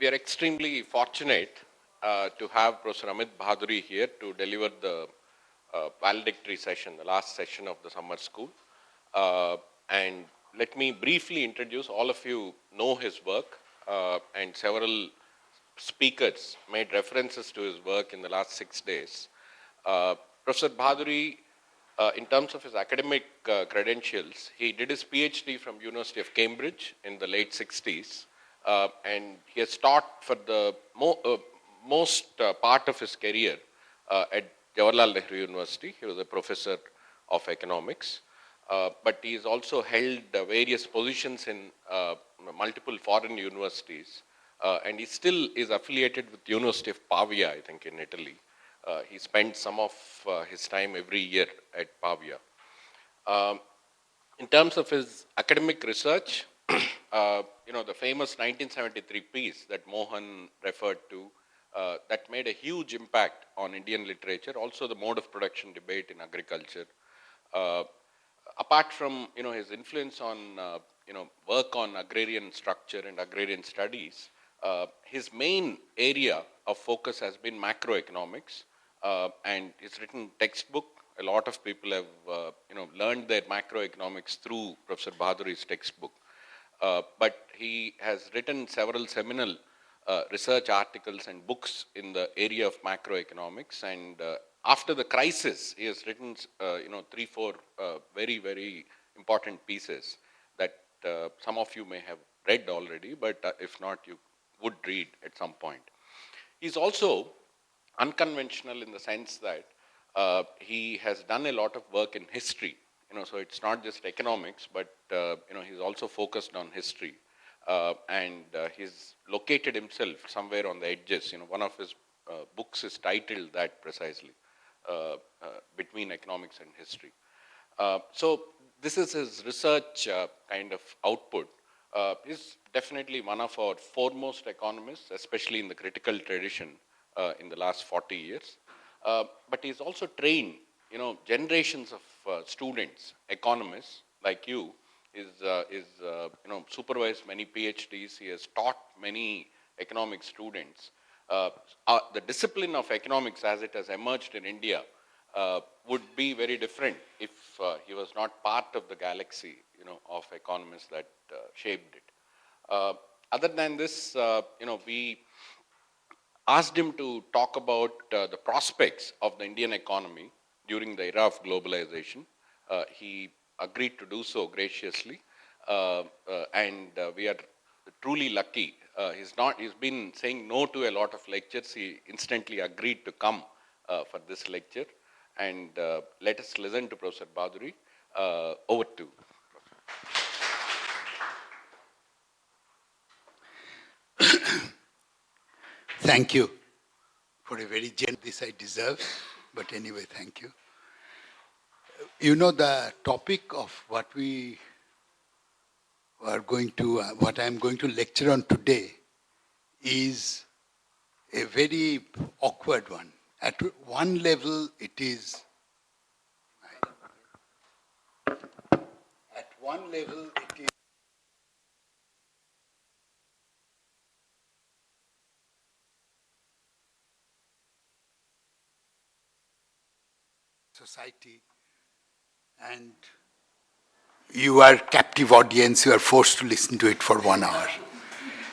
We are extremely fortunate to have Professor Amit Bhaduri here to deliver the valedictory session, the last session of the summer school. And let me briefly introduce, all of you know his work, and several speakers made references to his work in the last 6 days. Professor Bhaduri, in terms of his academic credentials, he did his PhD from University of Cambridge in the late 60s. And he has taught for the most part of his career at Jawaharlal Nehru University. He was a professor of economics. But he has also held various positions in multiple foreign universities. And he still is affiliated with the University of Pavia, I think, in Italy. He spent some of his time every year at Pavia. In terms of his academic research, the famous 1973 piece that Mohan referred to, that made a huge impact on Indian literature, also the mode of production debate in agriculture. Apart from his influence on work on agrarian structure and agrarian studies, his main area of focus has been macroeconomics, and he's written textbook. A lot of people have learned their macroeconomics through Professor Bhaduri's textbook. But he has written several seminal research articles and books in the area of macroeconomics. And after the crisis, he has written 3-4 very, very important pieces that some of you may have read already, but if not, you would read at some point. He's also unconventional in the sense that he has done a lot of work in history. So it's not just economics, but he's also focused on history, and he's located himself somewhere on the edges. One of his books is titled that precisely, Between Economics and History. So this is his research kind of output. He's definitely one of our foremost economists, especially in the critical tradition in the last 40 years. But he's also trained generations of students, economists like you. Is supervised many PhDs. He has taught many economic students. The discipline of economics as it has emerged in India would be very different if he was not part of the galaxy of economists that shaped it. Other than this, we asked him to talk about the prospects of the Indian economy during the era of globalization. He agreed to do so graciously, and we are truly lucky. He's been saying no to a lot of lectures. He instantly agreed to come for this lecture. And let us listen to Professor Bhaduri. Over to Thank you for a very generous, this I deserve, but anyway, thank you. The topic of what I'm going to lecture on today is a very awkward one. At one level, it is society, and you are captive audience, you are forced to listen to it for 1 hour.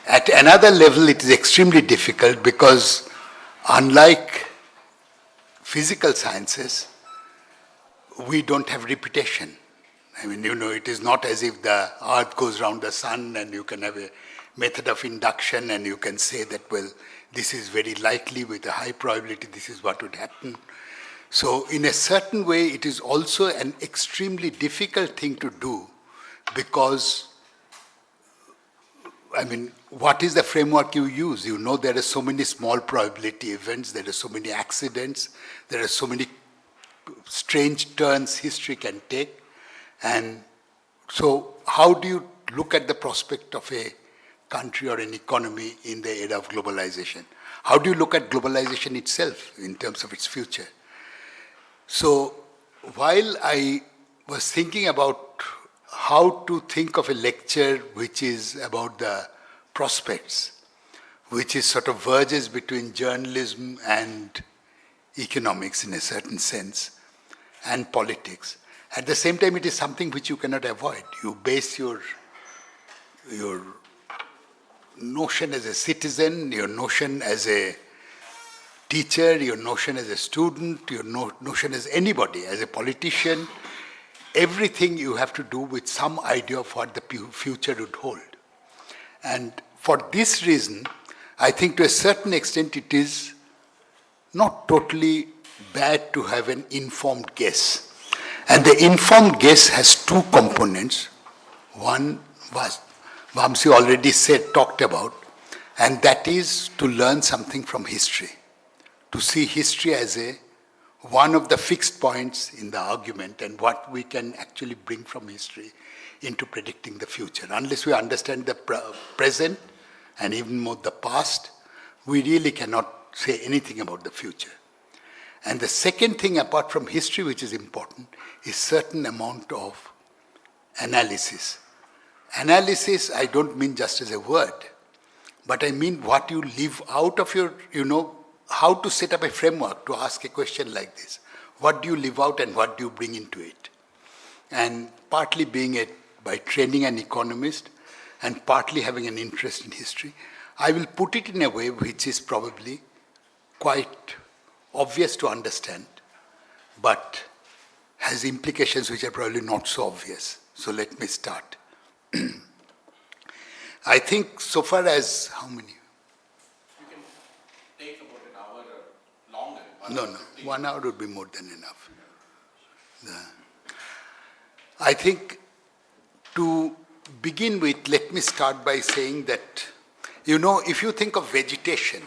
At another level, it is extremely difficult because unlike physical sciences, we don't have repetition. It is not as if the earth goes around the sun and you can have a method of induction and you can say that, well, this is very likely with a high probability, this is what would happen. So in a certain way, it is also an extremely difficult thing to do because, what is the framework you use? There are so many small probability events, there are so many accidents, there are so many strange turns history can take. And so how do you look at the prospect of a country or an economy in the era of globalization? How do you look at globalization itself in terms of its future? So while I was thinking about how to think of a lecture which is about the prospects, which is sort of verges between journalism and economics in a certain sense, and politics. At the same time, it is something which you cannot avoid. You base your notion as a citizen, your notion as a teacher, your notion as a student, your notion as anybody, as a politician, everything you have to do with some idea of what the future would hold. And for this reason, I think to a certain extent it is not totally bad to have an informed guess. And the informed guess has two components. One was Vamsi already talked about, and that is to learn something from history. To see history as one of the fixed points in the argument and what we can actually bring from history into predicting the future. Unless we understand the present and even more the past, we really cannot say anything about the future. And the second thing apart from history which is important is certain amount of analysis. Analysis, I don't mean just as a word, but I mean what you leave out of your, how to set up a framework to ask a question like this. What do you leave out and what do you bring into it? And partly being by training an economist and partly having an interest in history, I will put it in a way which is probably quite obvious to understand, but has implications which are probably not so obvious. So let me start. I think so far as, how many? You can take about an hour or longer. No, 1 hour would be more than enough. I think to begin with, let me start by saying that, if you think of vegetation,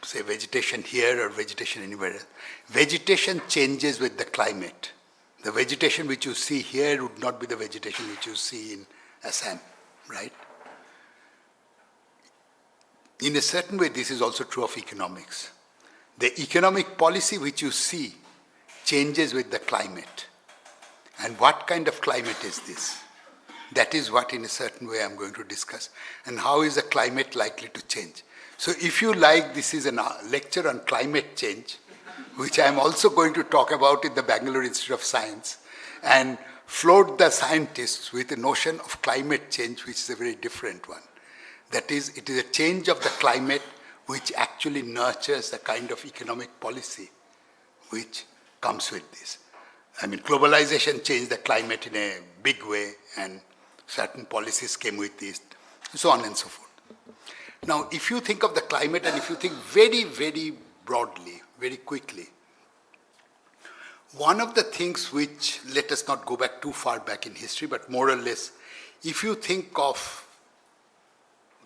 say vegetation here or vegetation anywhere else, vegetation changes with the climate. The vegetation which you see here would not be the vegetation which you see in Assam, right? In a certain way, this is also true of economics. The economic policy which you see changes with the climate. And what kind of climate is this? That is what in a certain way I'm going to discuss. And how is the climate likely to change? So if you like, this is a lecture on climate change, which I'm also going to talk about in the Bangalore Institute of Science, and float the scientists with a notion of climate change, which is a very different one. That is, it is a change of the climate which actually nurtures the kind of economic policy which comes with this. I mean, globalization changed the climate in a big way, and certain policies came with this, so on and so forth. Now, if you think of the climate, and if you think very, very broadly, very quickly, one of the things which, let us not go back too far back in history, but more or less, if you think of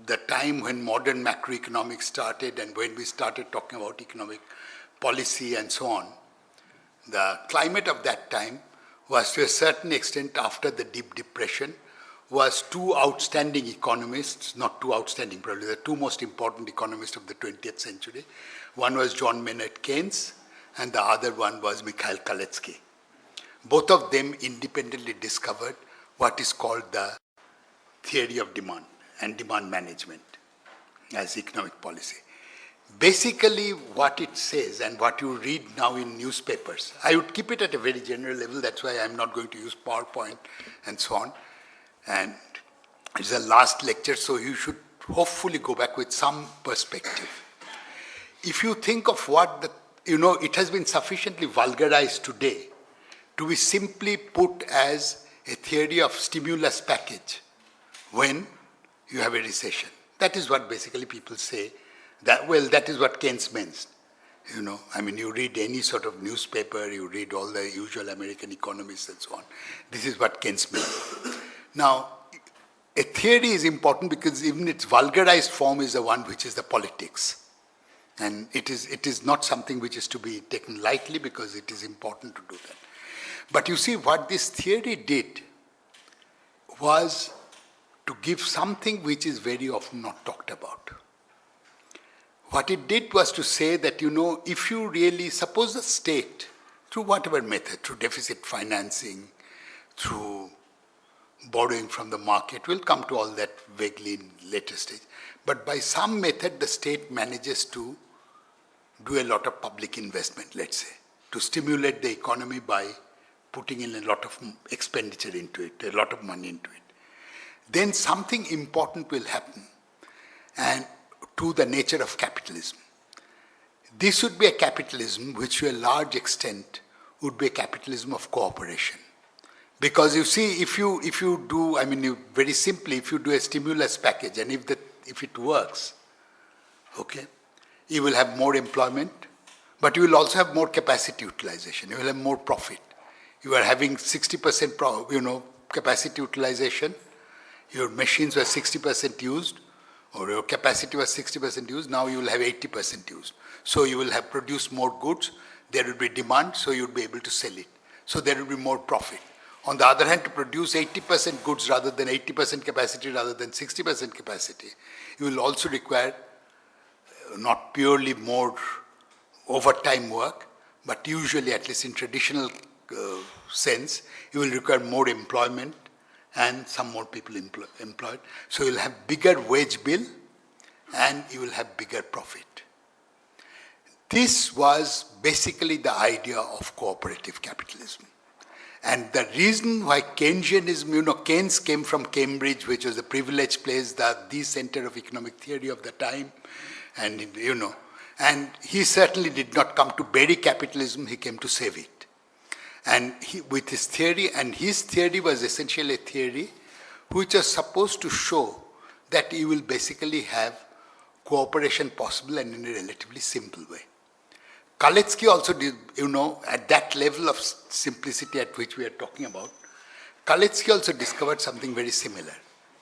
the time when modern macroeconomics started and when we started talking about economic policy and so on, the climate of that time was to a certain extent, after the deep depression, was two outstanding economists, not two outstanding, probably the two most important economists of the 20th century. One was John Maynard Keynes, and the other one was Mikhail Kalecki. Both of them independently discovered what is called the theory of demand and demand management as economic policy. Basically, what it says and what you read now in newspapers, I would keep it at a very general level, that's why I'm not going to use PowerPoint and so on. And it's the last lecture, so you should hopefully go back with some perspective. If you think of what it has been sufficiently vulgarized today to be simply put as a theory of stimulus package when you have a recession. That is what basically people say. That is what Keynes meant. You read any sort of newspaper, you read all the usual American economists and so on. This is what Keynes meant. Now, a theory is important because even its vulgarized form is the one which is the politics. And it is not something which is to be taken lightly because it is important to do that. But you see, what this theory did was to give something which is very often not talked about. What it did was to say that, if you really, suppose the state, through whatever method, through deficit financing, through borrowing from the market. We'll come to all that vaguely in later stage. But by some method, the state manages to do a lot of public investment, let's say, to stimulate the economy by putting in a lot of expenditure into it, a lot of money into it. Then something important will happen, and to the nature of capitalism. This would be a capitalism which to a large extent would be a capitalism of cooperation. Because you see, if you do, very simply, if you do a stimulus package and if it works, okay, you will have more employment, but you will also have more capacity utilization. You will have more profit. You are having 60% capacity utilization. Your machines were 60% used, or your capacity was 60% used. Now you will have 80% used. So you will have produced more goods. There will be demand, so you will be able to sell it. So there will be more profit. On the other hand, to produce 80% goods rather than 80% capacity rather than 60% capacity, you will also require not purely more overtime work, but usually, at least in traditional sense, you will require more employment and some more people employed. So you will have bigger wage bill and you will have bigger profit. This was basically the idea of cooperative capitalism. And the reason why Keynesianism, Keynes came from Cambridge, which was a privileged place, the center of economic theory of the time, and he certainly did not come to bury capitalism, he came to save it. And with his theory, and his theory was essentially a theory which was supposed to show that you will basically have cooperation possible and in a relatively simple way. Kaletsky also did, at that level of simplicity at which we are talking about, Kaletsky also discovered something very similar,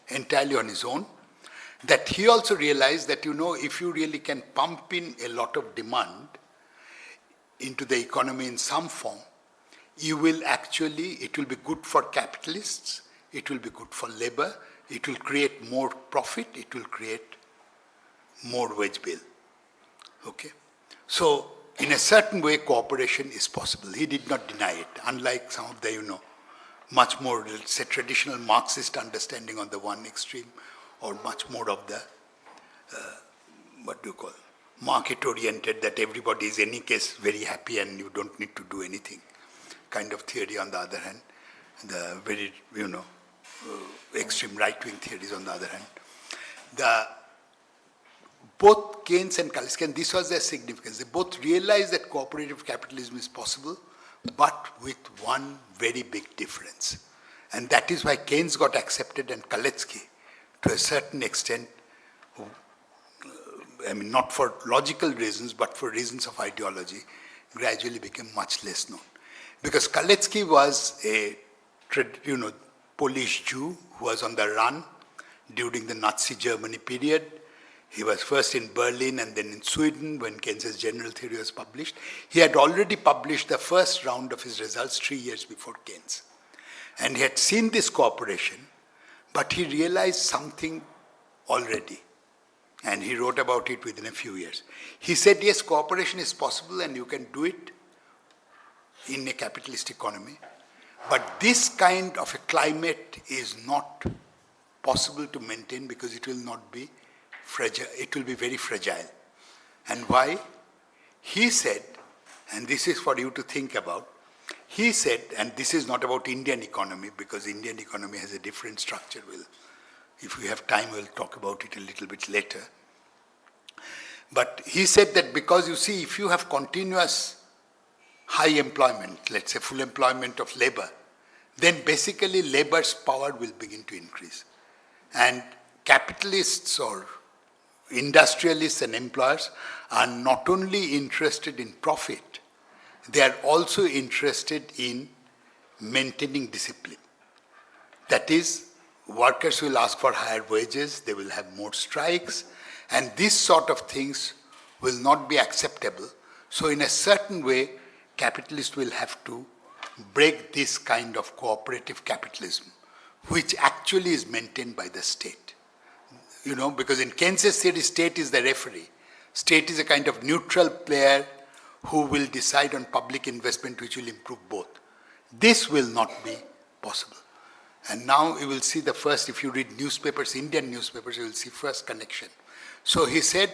entirely on his own, that he also realized that, if you really can pump in a lot of demand into the economy in some form, it will be good for capitalists, it will be good for labor, it will create more profit, it will create more wage bill. Okay? So, in a certain way, cooperation is possible. He did not deny it, unlike some of the, much more, let's say, traditional Marxist understanding on the one extreme, or much more of the, market-oriented, that everybody is, in any case, very happy and you don't need to do anything kind of theory on the other hand. The very, extreme right-wing theories on the other hand. Both Keynes and Kaletsky, and this was their significance, they both realized that cooperative capitalism is possible, but with one very big difference. And that is why Keynes got accepted and Kaletsky, to a certain extent, not for logical reasons, but for reasons of ideology, gradually became much less known. Because Kaletsky was a Polish Jew who was on the run during the Nazi Germany period. He was first in Berlin and then in Sweden when Keynes's general theory was published. He had already published the first round of his results 3 years before Keynes. And he had seen this cooperation, but he realized something already. And he wrote about it within a few years. He said, yes, cooperation is possible and you can do it in a capitalist economy. But this kind of a climate is not possible to maintain because it will not be fragile, it will be very fragile. And why? He said, and this is for you to think about, he said, and this is not about Indian economy because Indian economy has a different structure. If we have time, we'll talk about it a little bit later. But he said that because you see, if you have continuous high employment, let's say full employment of labor, then basically labor's power will begin to increase. And capitalists or industrialists and employers are not only interested in profit, they are also interested in maintaining discipline. That is, workers will ask for higher wages, they will have more strikes, and this sort of things will not be acceptable. So in a certain way, capitalists will have to break this kind of cooperative capitalism, which actually is maintained by the state. Because in Keynes's theory, state is the referee. State is a kind of neutral player who will decide on public investment which will improve both. This will not be possible. And now you will see the first, if you read newspapers, Indian newspapers, you will see first connection. So he said,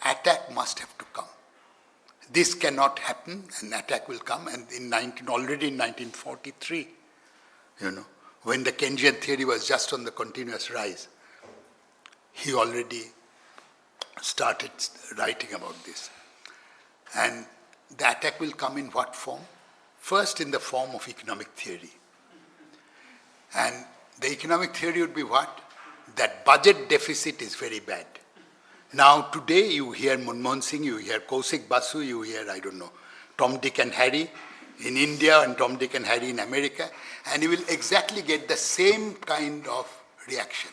attack must have to come. This cannot happen, an attack will come. And already in 1943, when the Keynesian theory was just on the continuous rise, he already started writing about this. And the attack will come in what form? First, in the form of economic theory. And the economic theory would be what? That budget deficit is very bad. Now, today you hear Manmohan Singh, you hear Kaushik Basu, you hear, Tom, Dick and Harry in India and Tom, Dick and Harry in America, and you will exactly get the same kind of reaction.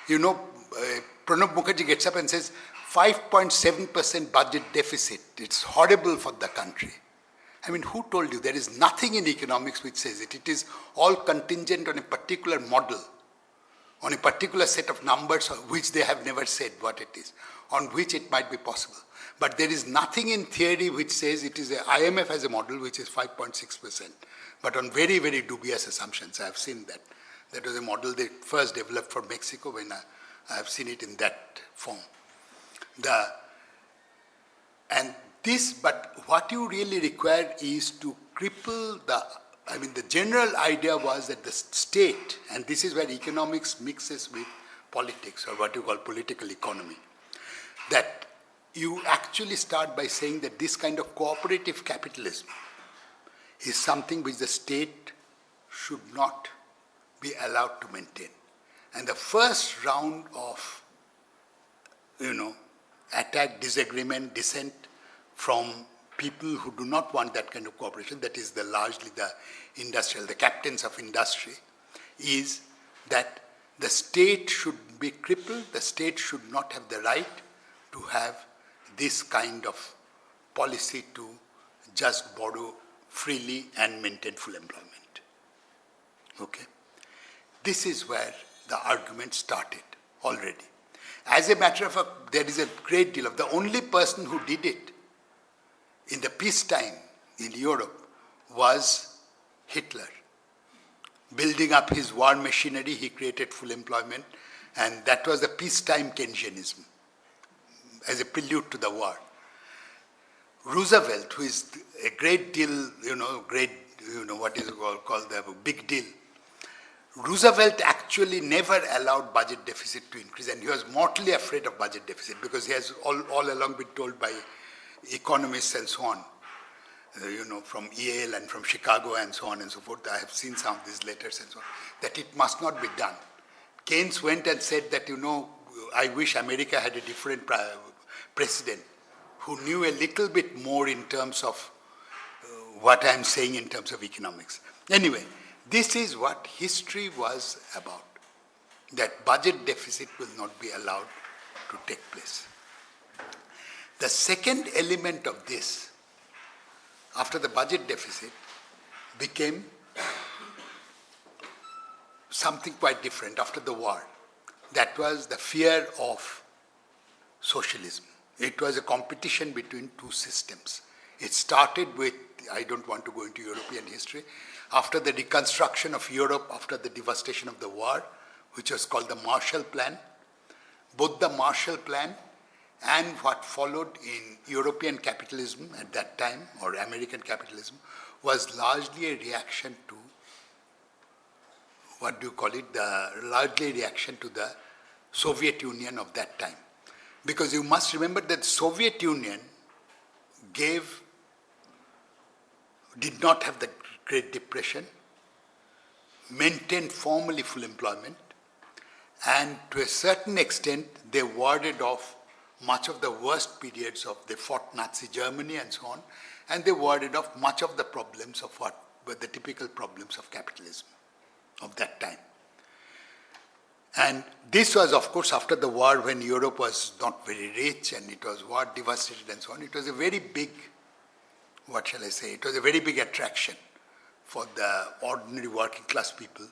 Pranab Mukherjee gets up and says, 5.7% budget deficit, it's horrible for the country. Who told you? There is nothing in economics which says it. It is all contingent on a particular model, on a particular set of numbers which they have never said what it is, on which it might be possible. But there is nothing in theory which says it is IMF has a model which is 5.6%, but on very, very dubious assumptions. I have seen that. That was a model they first developed for Mexico when I have seen it in that form. But what you really require is to cripple the general idea was that the state, and this is where economics mixes with politics, or what you call political economy, that you actually start by saying that this kind of cooperative capitalism is something which the state should not be allowed to maintain. And the first round of, attack, disagreement, dissent from people who do not want that kind of cooperation, that is largely the captains of industry, is that the state should be crippled, the state should not have the right to have this kind of policy to just borrow freely and maintain full employment. Okay? This is where the argument started already. As a matter of fact, there is a great deal of, the only person who did it in the peacetime in Europe was Hitler. Building up his war machinery, he created full employment, and that was the peacetime Keynesianism as a prelude to the war. Roosevelt, who is a great deal, what is called the big deal, Roosevelt actually never allowed budget deficit to increase, and he was mortally afraid of budget deficit because he has all along been told by economists and so on, from Yale and from Chicago and so on and so forth. I have seen some of these letters and so on, that it must not be done. Keynes went and said that, I wish America had a different president who knew a little bit more in terms of what I am saying in terms of economics. Anyway, this is what history was about, that budget deficit will not be allowed to take place. The second element of this, after the budget deficit, became something quite different after the war. That was the fear of socialism. It was a competition between two systems. It started with, I don't want to go into European history, after the reconstruction of Europe, after the devastation of the war, which was called the Marshall Plan. Both the Marshall Plan and what followed in European capitalism at that time, or American capitalism, was largely a reaction to, largely a reaction to the Soviet Union of that time. Because you must remember that the Soviet Union did not have the Great Depression, maintained formally full employment, and to a certain extent they warded off much of the worst periods of, they fought Nazi Germany and so on, and they warded off much of the problems of what were the typical problems of capitalism of that time. And this was, of course, after the war, when Europe was not very rich and it was war devastated and so on. It was a very big, it was a very big attraction for the ordinary working class people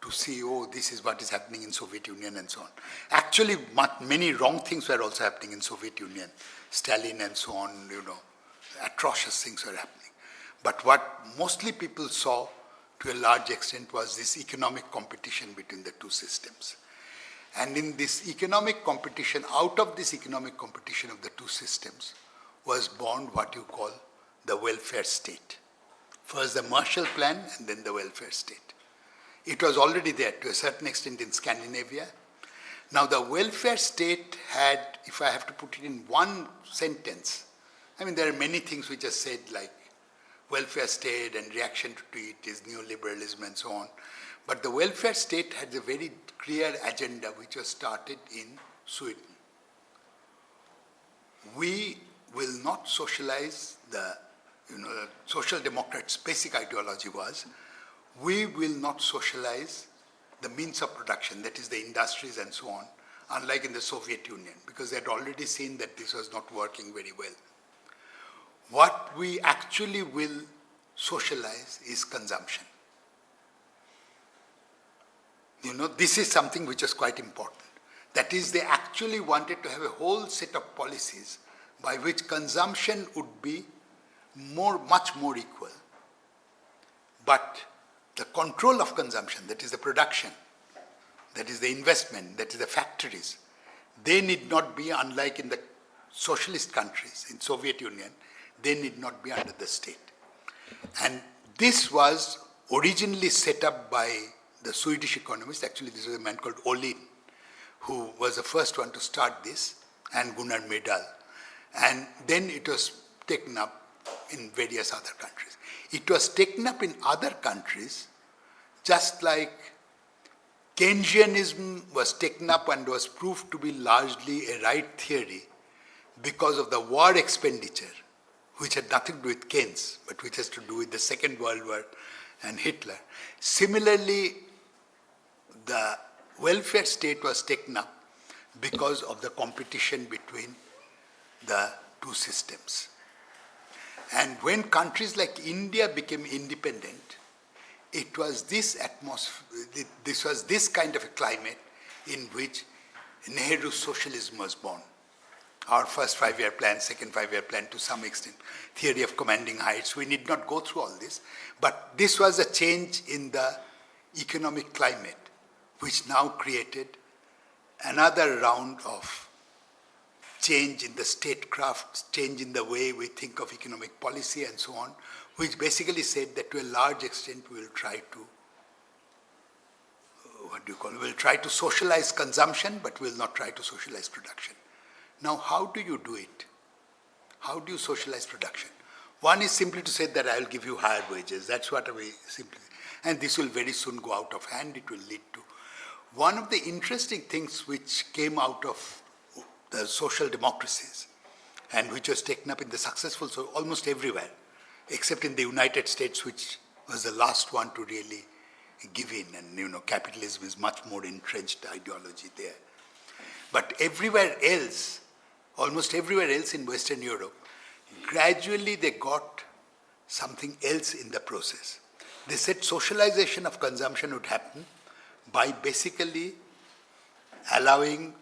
to see, this is what is happening in Soviet Union and so on. Actually, many wrong things were also happening in Soviet Union. Stalin and so on, atrocious things were happening. But what mostly people saw, to a large extent was this economic competition between the two systems. And in this economic competition, out of this economic competition of the two systems, was born what you call the welfare state. First the Marshall Plan and then the welfare state. It was already there to a certain extent in Scandinavia. Now the welfare state had, if I have to put it in one sentence, I mean there are many things which are said like welfare state and reaction to it is neoliberalism and so on. But the welfare state had a very clear agenda which was started in Sweden. We will not socialize the Social Democrats' basic ideology was, we will not socialize the means of production, that is the industries and so on, unlike in the Soviet Union, because they had already seen that this was not working very well. What we actually will socialize is consumption. This is something which is quite important. That is, they actually wanted to have a whole set of policies by which consumption would be much more equal. But the control of consumption, that is the production, that is the investment, that is the factories, they need not be, unlike in the socialist countries, in Soviet Union, they need not be under the state. And this was originally set up by the Swedish economist. Actually this was a man called Olin, who was the first one to start this, and Gunnar Myrdal. And then it was taken up in various other countries. It was taken up in other countries just like Keynesianism was taken up and was proved to be largely a right theory because of the war expenditure, which had nothing to do with Keynes, but which has to do with the Second World War and Hitler. Similarly, the welfare state was taken up because of the competition between the two systems. And when countries like India became independent, it was this atmosphere, this was this kind of a climate in which Nehru's socialism was born. Our first 5-year plan, second 5-year plan to some extent, theory of commanding heights. We need not go through all this, but this was a change in the economic climate which now created another round of change in the statecraft, change in the way we think of economic policy and so on, which basically said that to a large extent we will try to, we'll try to socialize consumption, but we'll not try to socialize production. Now, how do you do it? How do you socialize production? One is simply to say that I will give you higher wages. That's what we simply, and this will very soon go out of hand. It will lead to one of the interesting things which came out of the social democracies and which was taken up in the successful, so almost everywhere, except in the United States, which was the last one to really give in. And capitalism is much more entrenched ideology there. But everywhere else, almost everywhere else in Western Europe, gradually they got something else in the process. They said socialization of consumption would happen by basically allowing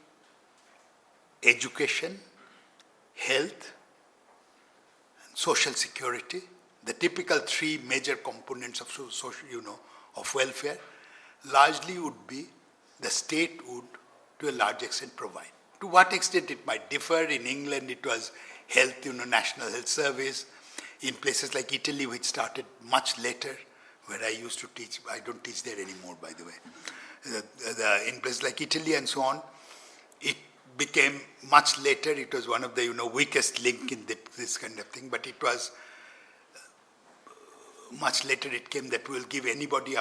education, health, and social security, the typical 3 major components of of welfare, largely would be the state would to a large extent provide. To what extent it might differ. In England it was health, National Health Service. In places like Italy, which started much later, where I used to teach, I don't teach there anymore by the way. In places like Italy and so on, it became much later. It was one of the weakest link in this kind of thing, but it was much later it came that we will give anybody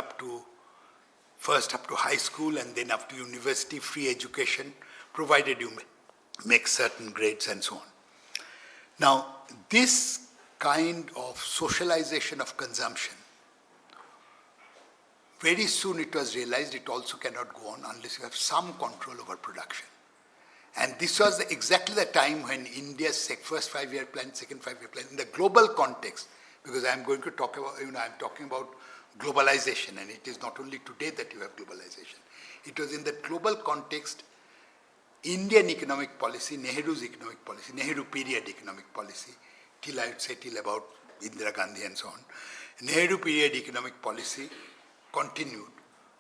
first up to high school and then up to university free education, provided you make certain grades and so on. Now, this kind of socialization of consumption, very soon it was realized it also cannot go on unless you have some control over production. And this was exactly the time when India's first 5-year plan, second 5-year plan, in the global context, because I'm going to talk about, I'm talking about globalization, and it is not only today that you have globalization. It was in that global context, Indian economic policy, Nehru's economic policy, Nehru period economic policy, till I would say till about Indira Gandhi and so on. Nehru period economic policy continued,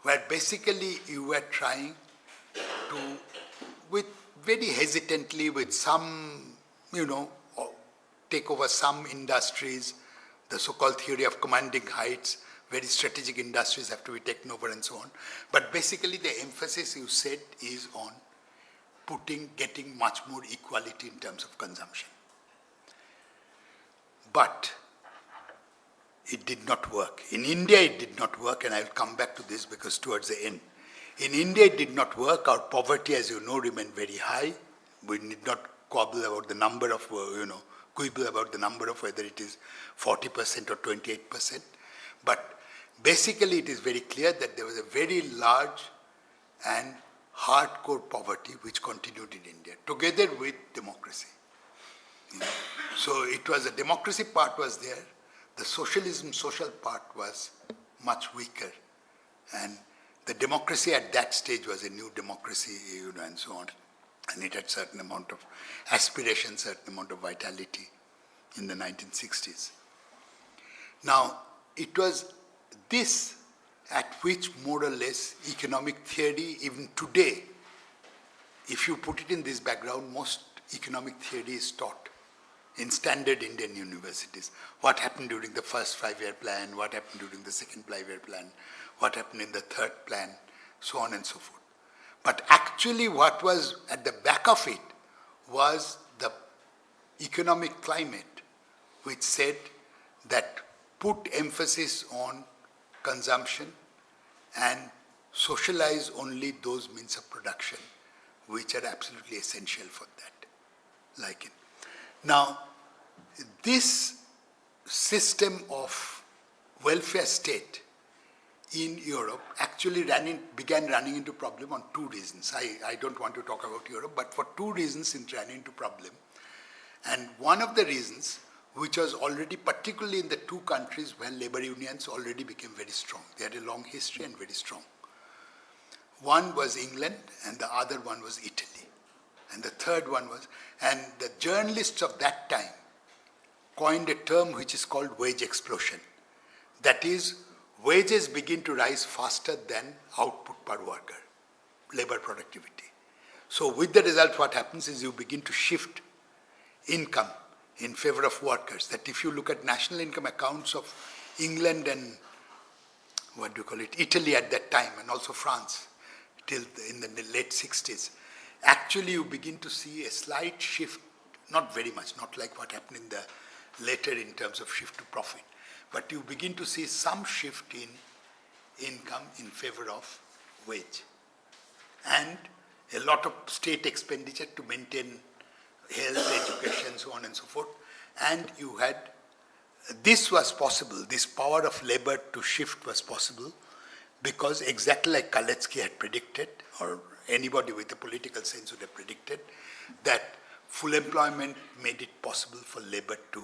where basically you were trying to, with very hesitantly, with some, take over some industries, the so-called theory of commanding heights, very strategic industries have to be taken over and so on. But basically the emphasis you said is on getting much more equality in terms of consumption. But it did not work. In India it did not work, and I will come back to this because towards the end. In India it did not work. Our poverty, as you know, remained very high. We need not quibble about the number of, whether it is 40% or 28%. But basically it is very clear that there was a very large and hardcore poverty which continued in India, together with democracy. So it was the democracy part was there, the socialism, social part was much weaker, and the democracy at that stage was a new democracy, and so on, and it had certain amount of aspiration, certain amount of vitality in the 1960s. Now, it was this at which more or less economic theory, even today, if you put it in this background, most economic theory is taught in standard Indian universities. What happened during the first 5-year plan, what happened during the second 5-year plan, what happened in the third plan, so on and so forth. But actually what was at the back of it was the economic climate which said that put emphasis on consumption and socialize only those means of production which are absolutely essential for that. Like it. Now, this system of welfare state in Europe actually began running into problem on two reasons. I don't want to talk about Europe, but for two reasons it ran into problem. And one of the reasons, which was already particularly in the two countries where labor unions already became very strong. They had a long history and very strong. One was England and the other one was Italy. And the third one was, and the journalists of that time coined a term which is called wage explosion. That is, wages begin to rise faster than output per worker, labor productivity. So with the result, what happens is you begin to shift income in favor of workers. That if you look at national income accounts of England and Italy at that time, and also France till in the late 60s, actually you begin to see a slight shift, not very much, not like what happened in the later in terms of shift to profit, but you begin to see some shift in income in favor of wage. And a lot of state expenditure to maintain health, education, so on and so forth. And you had, this was possible, this power of labor to shift was possible because exactly like Kaletsky had predicted, or anybody with a political sense would have predicted, that full employment made it possible for labor to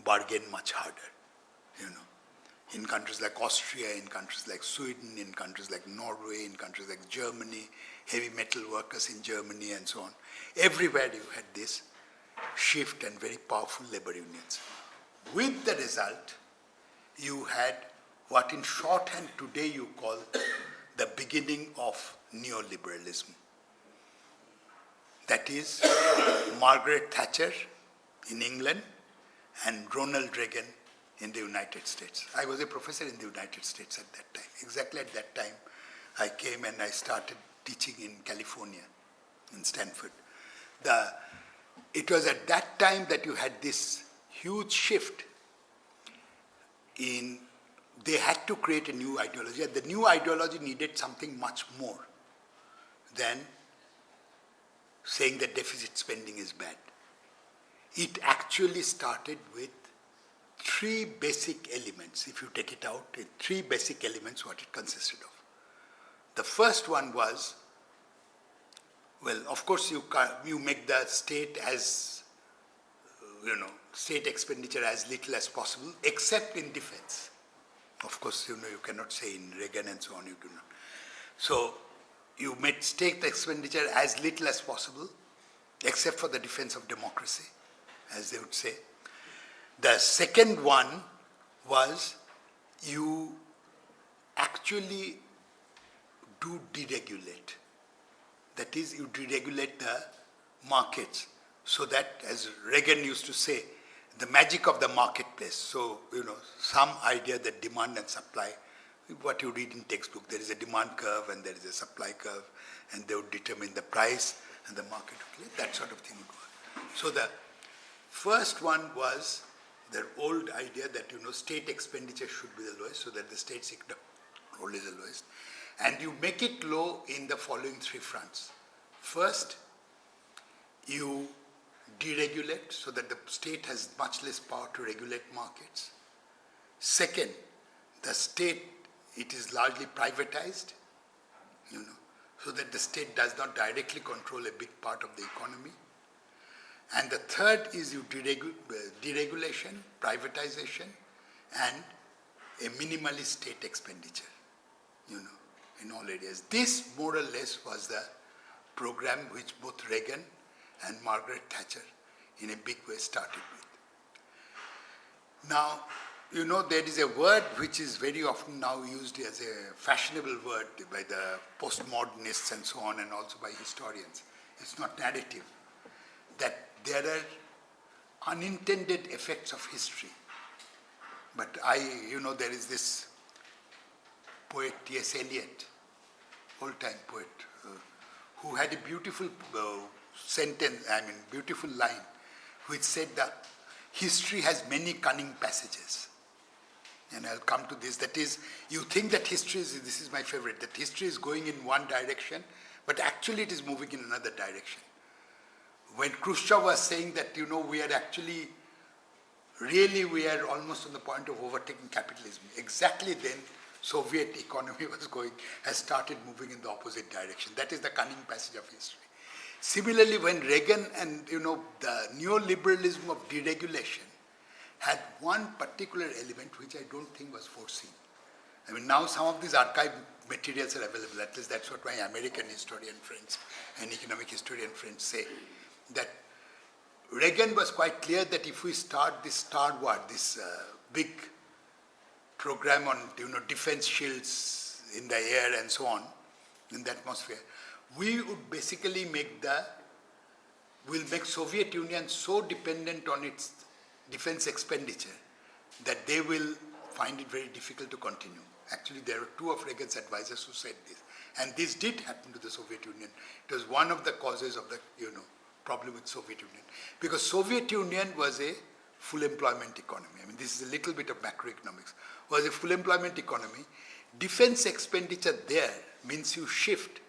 bargain much harder, in countries like Austria, in countries like Sweden, in countries like Norway, in countries like Germany, heavy metal workers in Germany and so on. Everywhere you had this shift and very powerful labor unions. With the result, you had what in shorthand today you call the beginning of neoliberalism. That is Margaret Thatcher in England and Ronald Reagan in the United States. I was a professor in the United States at that time. Exactly at that time, I came and I started teaching in California, in Stanford. It was at that time that you had this huge shift in, they had to create a new ideology, and the new ideology needed something much more than saying that deficit spending is bad. It actually started with three basic elements. If you take it out, three basic elements what it consisted of. The first one was, well, of course you make the state as, state expenditure as little as possible, except in defense. Of course, you cannot say in Reagan and so on, you do not. So you made state expenditure as little as possible, except for the defense of democracy, as they would say. The second one was you actually do deregulate. That is, you deregulate the markets so that, as Reagan used to say, the magic of the marketplace. So, some idea that demand and supply, what you read in textbook, there is a demand curve and there is a supply curve, and they would determine the price and the market would play, that sort of thing would go on. So the first one was the old idea that, state expenditure should be the lowest, so that the state sector role is the lowest. And you make it low in the following three fronts. First, you deregulate so that the state has much less power to regulate markets. Second, the state, it is largely privatized, so that the state does not directly control a big part of the economy. And the third is you deregulation, privatization, and a minimalist state expenditure, in all areas. This, more or less, was the program which both Reagan and Margaret Thatcher, in a big way, started with. Now, there is a word which is very often now used as a fashionable word by the postmodernists and so on, and also by historians. It's not narrative. That there are unintended effects of history. But there is this poet, T.S. Eliot, old-time poet, who had a beautiful beautiful line, which said that history has many cunning passages. And I'll come to this. That is, you think that history is, this is my favorite, that history is going in one direction, but actually it is moving in another direction. When Khrushchev was saying that, we are actually, really we are almost on the point of overtaking capitalism, exactly then Soviet economy has started moving in the opposite direction. That is the cunning passage of history. Similarly, when Reagan and, the neoliberalism of deregulation had one particular element which I don't think was foreseen. Now some of these archive materials are available. At least that's what my American historian friends and economic historian friends say. That Reagan was quite clear that if we start this Star War, this big program on defense shields in the air and so on, in the atmosphere, we would basically make Soviet Union so dependent on its defense expenditure that they will find it very difficult to continue. Actually, there are two of Reagan's advisors who said this. And this did happen to the Soviet Union. It was one of the causes of the, problem with Soviet Union. Because Soviet Union was a full employment economy. This is a little bit of macroeconomics. Was a full employment economy. Defense expenditure there means you shift.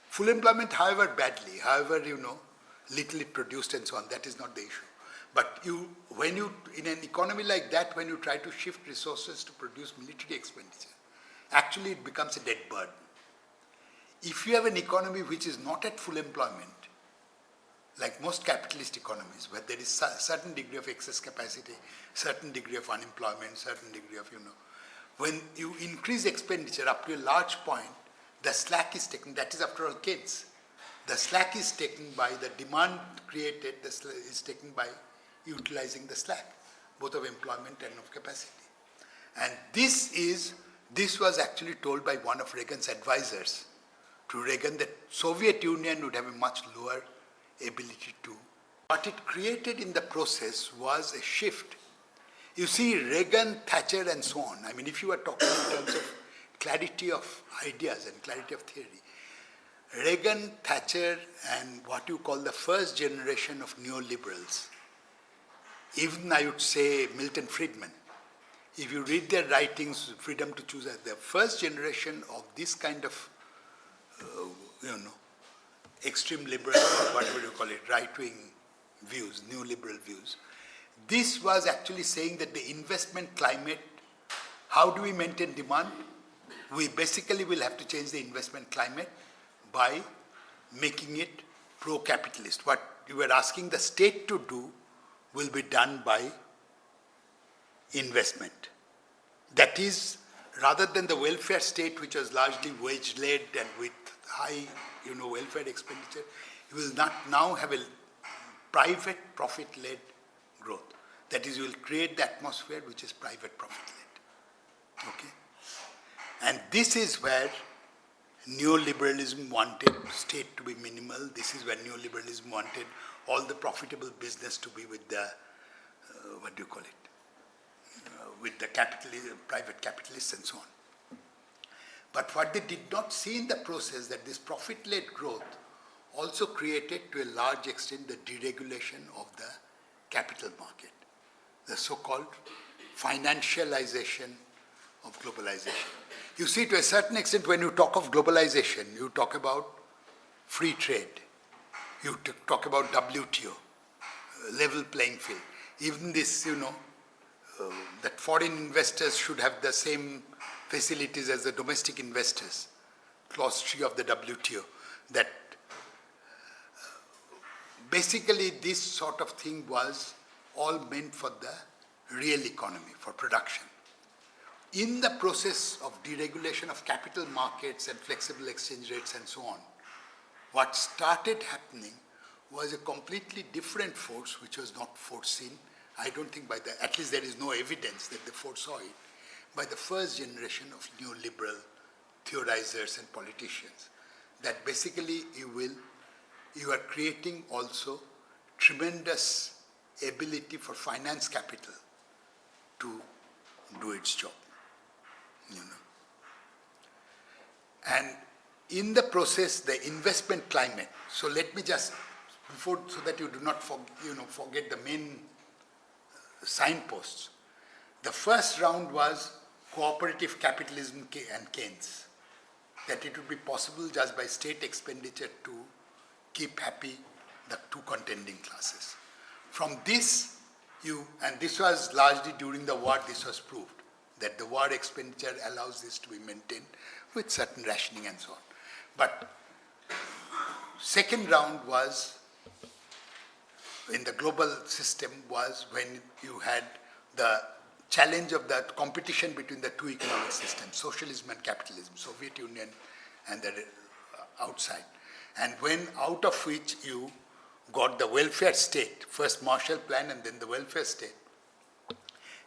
Full employment, however badly, however, little it produced and so on, that is not the issue. But in an economy like that, when you try to shift resources to produce military expenditure, actually it becomes a dead burden. If you have an economy which is not at full employment, like most capitalist economies, where there is a certain degree of excess capacity, certain degree of unemployment, certain degree of, when you increase expenditure up to a large point, the slack is taken. That is, after all, Keynes. The slack is taken by the demand created, is taken by utilizing the slack, both of employment and of capacity. And this was actually told by one of Reagan's advisors to Reagan, that Soviet Union would have a much lower ability to. What it created in the process was a shift. You see, Reagan, Thatcher, and so on. If you are talking in terms of clarity of ideas and clarity of theory, Reagan, Thatcher, and what you call the first generation of neoliberals, even I would say Milton Friedman, if you read their writings, Freedom to Choose, the first generation of this kind of, extreme liberal, or whatever you call it, right-wing views, neoliberal views, this was actually saying that the investment climate, how do we maintain demand? We basically will have to change the investment climate by making it pro-capitalist. What you were asking the state to do will be done by investment. That is, rather than the welfare state, which was largely wage-led and with high, welfare expenditure, you will not now have a private profit-led growth. That is, you will create the atmosphere which is private profit-led. Okay? And this is where neoliberalism wanted state to be minimal. This is where neoliberalism wanted all the profitable business to be with the, what do you call it, with the private capitalists and so on. But what they did not see in the process, that this profit-led growth also created to a large extent the deregulation of the capital market, the so-called financialization of globalization. You see, to a certain extent, when you talk of globalization, you talk about free trade, you talk about WTO, level playing field. Even this, that foreign investors should have the same facilities as the domestic investors, clause 3 of the WTO, that basically this sort of thing was all meant for the real economy, for production. In the process of deregulation of capital markets and flexible exchange rates and so on, what started happening was a completely different force which was not foreseen. I don't think at least there is no evidence that they foresaw it, by the first generation of neoliberal theorizers and politicians, that basically you are creating also tremendous ability for finance capital to do its job. And in the process, the investment climate, so let me just, so that you do not forget the main signposts. The first round was cooperative capitalism and Keynes, that it would be possible just by state expenditure to keep happy the two contending classes. From this, and this was largely during the war, this was proved, that the war expenditure allows this to be maintained with certain rationing and so on. But second round was, in the global system, was when you had the challenge of the competition between the two economic systems, socialism and capitalism, Soviet Union and the outside. And when out of which you got the welfare state, first Marshall Plan and then the welfare state,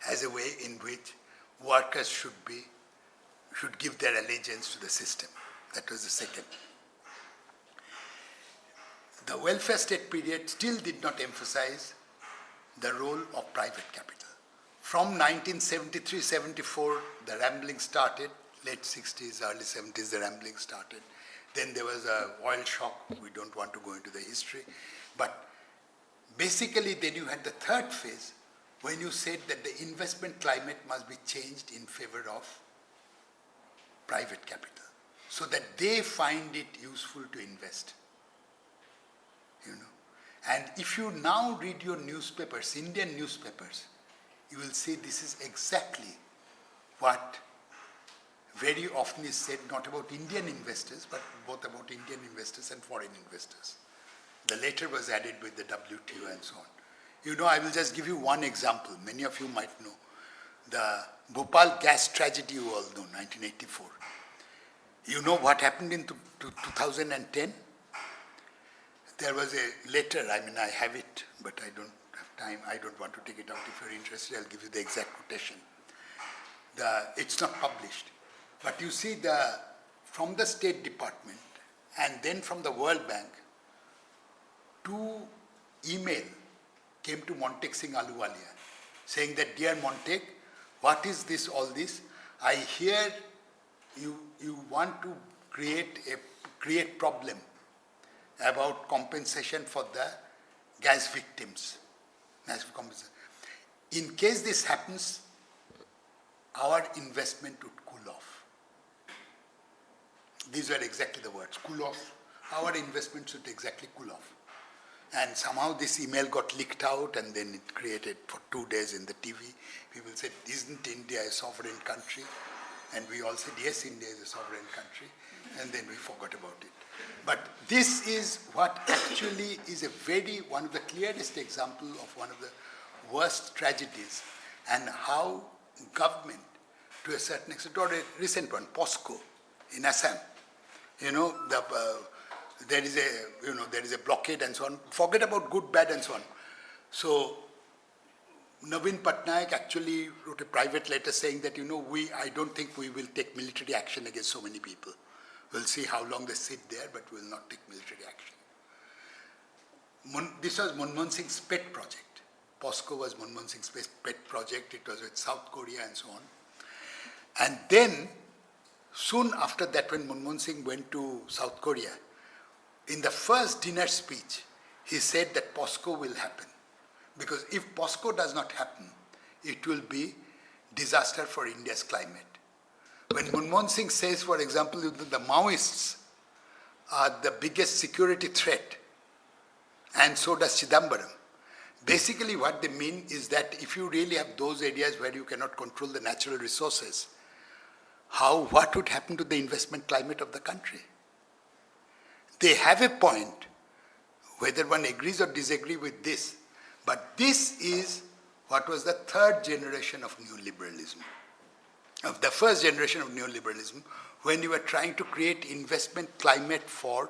as a way in which workers should give their allegiance to the system. That was the second. The welfare state period still did not emphasize the role of private capital. From 1973-74, the rambling started, late 60s, early 70s, the rambling started. Then there was an oil shock. We don't want to go into the history. But basically, then you had the third phase, when you said that the investment climate must be changed in favor of private capital, so that they find it useful to invest. And if you now read your newspapers, Indian newspapers, you will see this is exactly what very often is said, not about Indian investors, but both about Indian investors and foreign investors. The later was added with the WTO and so on. I will just give you one example. Many of you might know. The Bhopal gas tragedy, you all know, 1984. You know what happened in 2010? There was a letter, I have it, but I don't have time. I don't want to take it out. If you're interested, I'll give you the exact quotation. It's not published. But you see, from the State Department and then from the World Bank, 2 email came to Montek Singh Ahluwalia saying that, dear Montek, what is this, all this? I hear you want to create problem about compensation for the gas victims. In case this happens, our investment would cool off. These were exactly the words, cool off. Our investment should exactly cool off. And somehow this email got leaked out, and then it created for 2 days in the TV. People said, isn't India a sovereign country? And we all said, yes, India is a sovereign country. And then we forgot about it. But this is what actually is one of the clearest example of one of the worst tragedies, and how government, to a certain extent, or a recent one, POSCO in Assam, there is a blockade and so on. Forget about good, bad, and so on. So Navin Patnaik actually wrote a private letter saying that, I don't think we will take military action against so many people. We'll see how long they sit there, but we'll not take military action. This was Manmohan Singh's pet project. POSCO was Manmohan Singh's pet project. It was with South Korea and so on. And then, soon after that, when Manmohan Singh went to South Korea, in the first dinner speech, he said that POSCO will happen. Because if POSCO does not happen, it will be disaster for India's climate. When Manmohan Singh says, for example, that the Maoists are the biggest security threat, and so does Chidambaram, basically what they mean is that if you really have those areas where you cannot control the natural resources, what would happen to the investment climate of the country? They have a point, whether one agrees or disagrees with this, but this is what was the third generation of neoliberalism. Of the first generation of neoliberalism, when you were trying to create investment climate for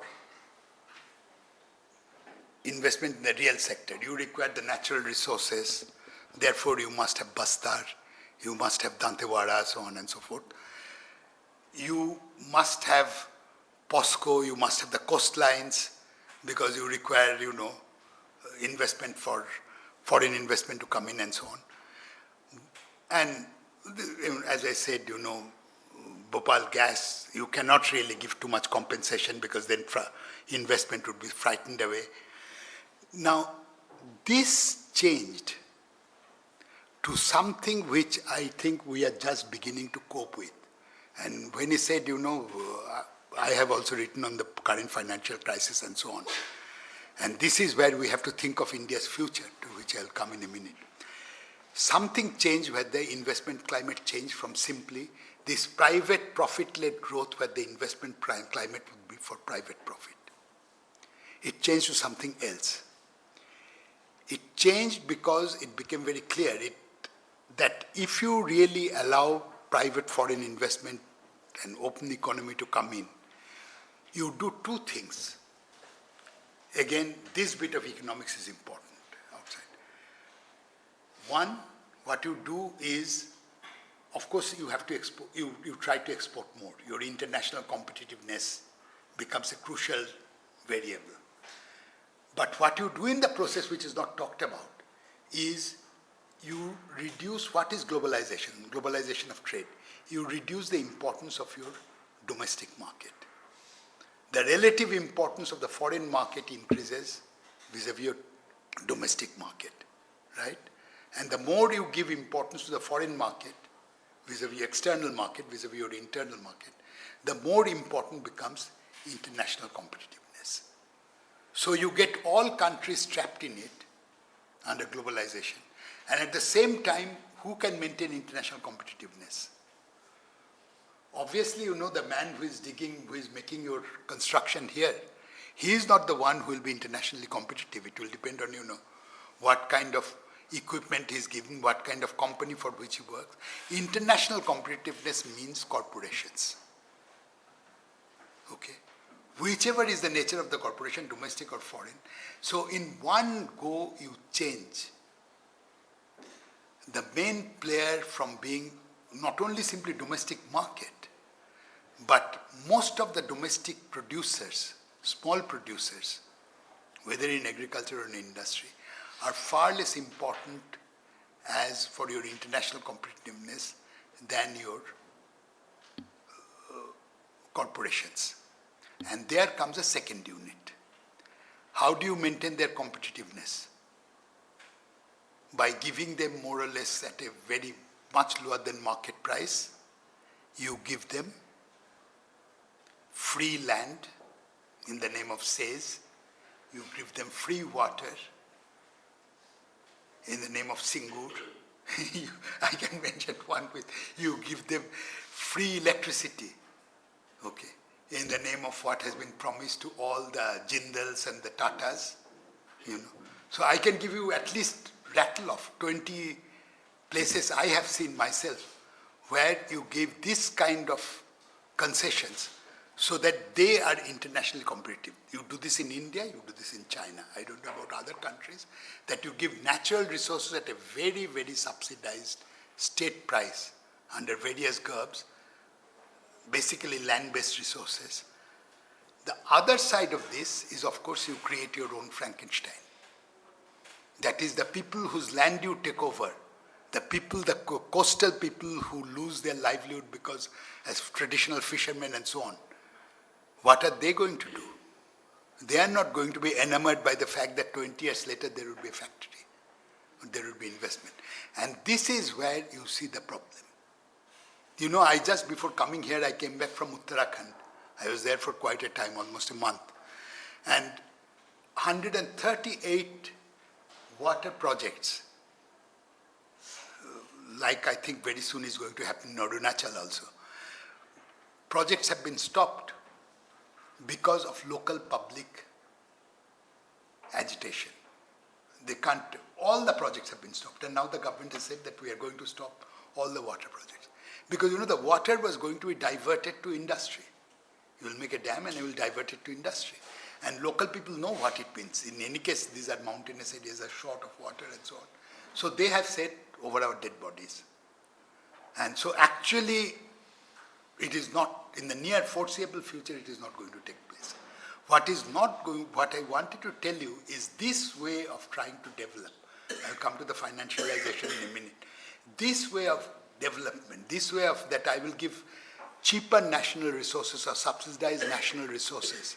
investment in the real sector. You require the natural resources, therefore you must have Bastar, you must have Dantewada, so on and so forth. You must have POSCO, you must have the coastlines, because you require, investment for foreign investment to come in and so on. And as I said, Bhopal gas, you cannot really give too much compensation because then investment would be frightened away. Now, this changed to something which I think we are just beginning to cope with. And when he said, I have also written on the current financial crisis and so on. And this is where we have to think of India's future, to which I'll come in a minute. Something changed where the investment climate changed from simply this private profit-led growth where the investment climate would be for private profit. It changed to something else. It changed because it became very clear that if you really allow private foreign investment and open the economy to come in, you do two things. Again, this bit of economics is important outside. One, what you do is, of course, you have to export, you try to export more. Your international competitiveness becomes a crucial variable. But what you do in the process, which is not talked about, is you reduce what is globalization of trade. You reduce the importance of your domestic market. The relative importance of the foreign market increases vis-a-vis your domestic market, right? And the more you give importance to the foreign market, vis-a-vis external market, vis-a-vis your internal market, the more important becomes international competitiveness. So you get all countries trapped in it under globalization. And at the same time, who can maintain international competitiveness? Obviously, the man who is digging, who is making your construction here, he is not the one who will be internationally competitive. It will depend on, what kind of equipment he is given, what kind of company for which he works. International competitiveness means corporations. Okay? Whichever is the nature of the corporation, domestic or foreign. So in one go, you change the main player from being not only simply domestic market, but most of the domestic producers, small producers, whether in agriculture or in industry, are far less important as for your international competitiveness than your corporations. And there comes a second unit. How do you maintain their competitiveness? By giving them more or less at a very much lower than market price, you give them free land in the name of SAYS, you give them free water in the name of Singur. I can mention one with, you give them free electricity, okay, in the name of what has been promised to all the Jindals and the Tatas, So I can give you at least rattle of 20 places I have seen myself where you give this kind of concessions so that they are internationally competitive. You do this in India, you do this in China. I don't know about other countries, that you give natural resources at a very, very subsidized state price under various GURBs, basically land-based resources. The other side of this is, of course, you create your own Frankenstein. That is the people whose land you take over, the people, the coastal people who lose their livelihood because as traditional fishermen and so on. What are they going to do? They are not going to be enamored by the fact that 20 years later there will be a factory, or there will be investment. And this is where you see the problem. You know, I just before coming here, I came back from Uttarakhand. I was there for quite a time, almost a month. And 138 water projects, like I think very soon is going to happen in Arunachal also. Projects have been stopped because of local public agitation. They can't, all the projects have been stopped, and now the government has said that we are going to stop all the water projects. Because you know, the water was going to be diverted to industry. You will make a dam and you will divert it to industry. And local people know what it means. In any case, these are mountainous areas, are short of water and so on. So they have said, over our dead bodies. And so actually, it is not, in the near foreseeable future, it is not going to take place. What is not going, what I wanted to tell you is this way of trying to develop. I'll come to the financialization in a minute. This way of development, this way of that I will give cheaper national resources or subsidized national resources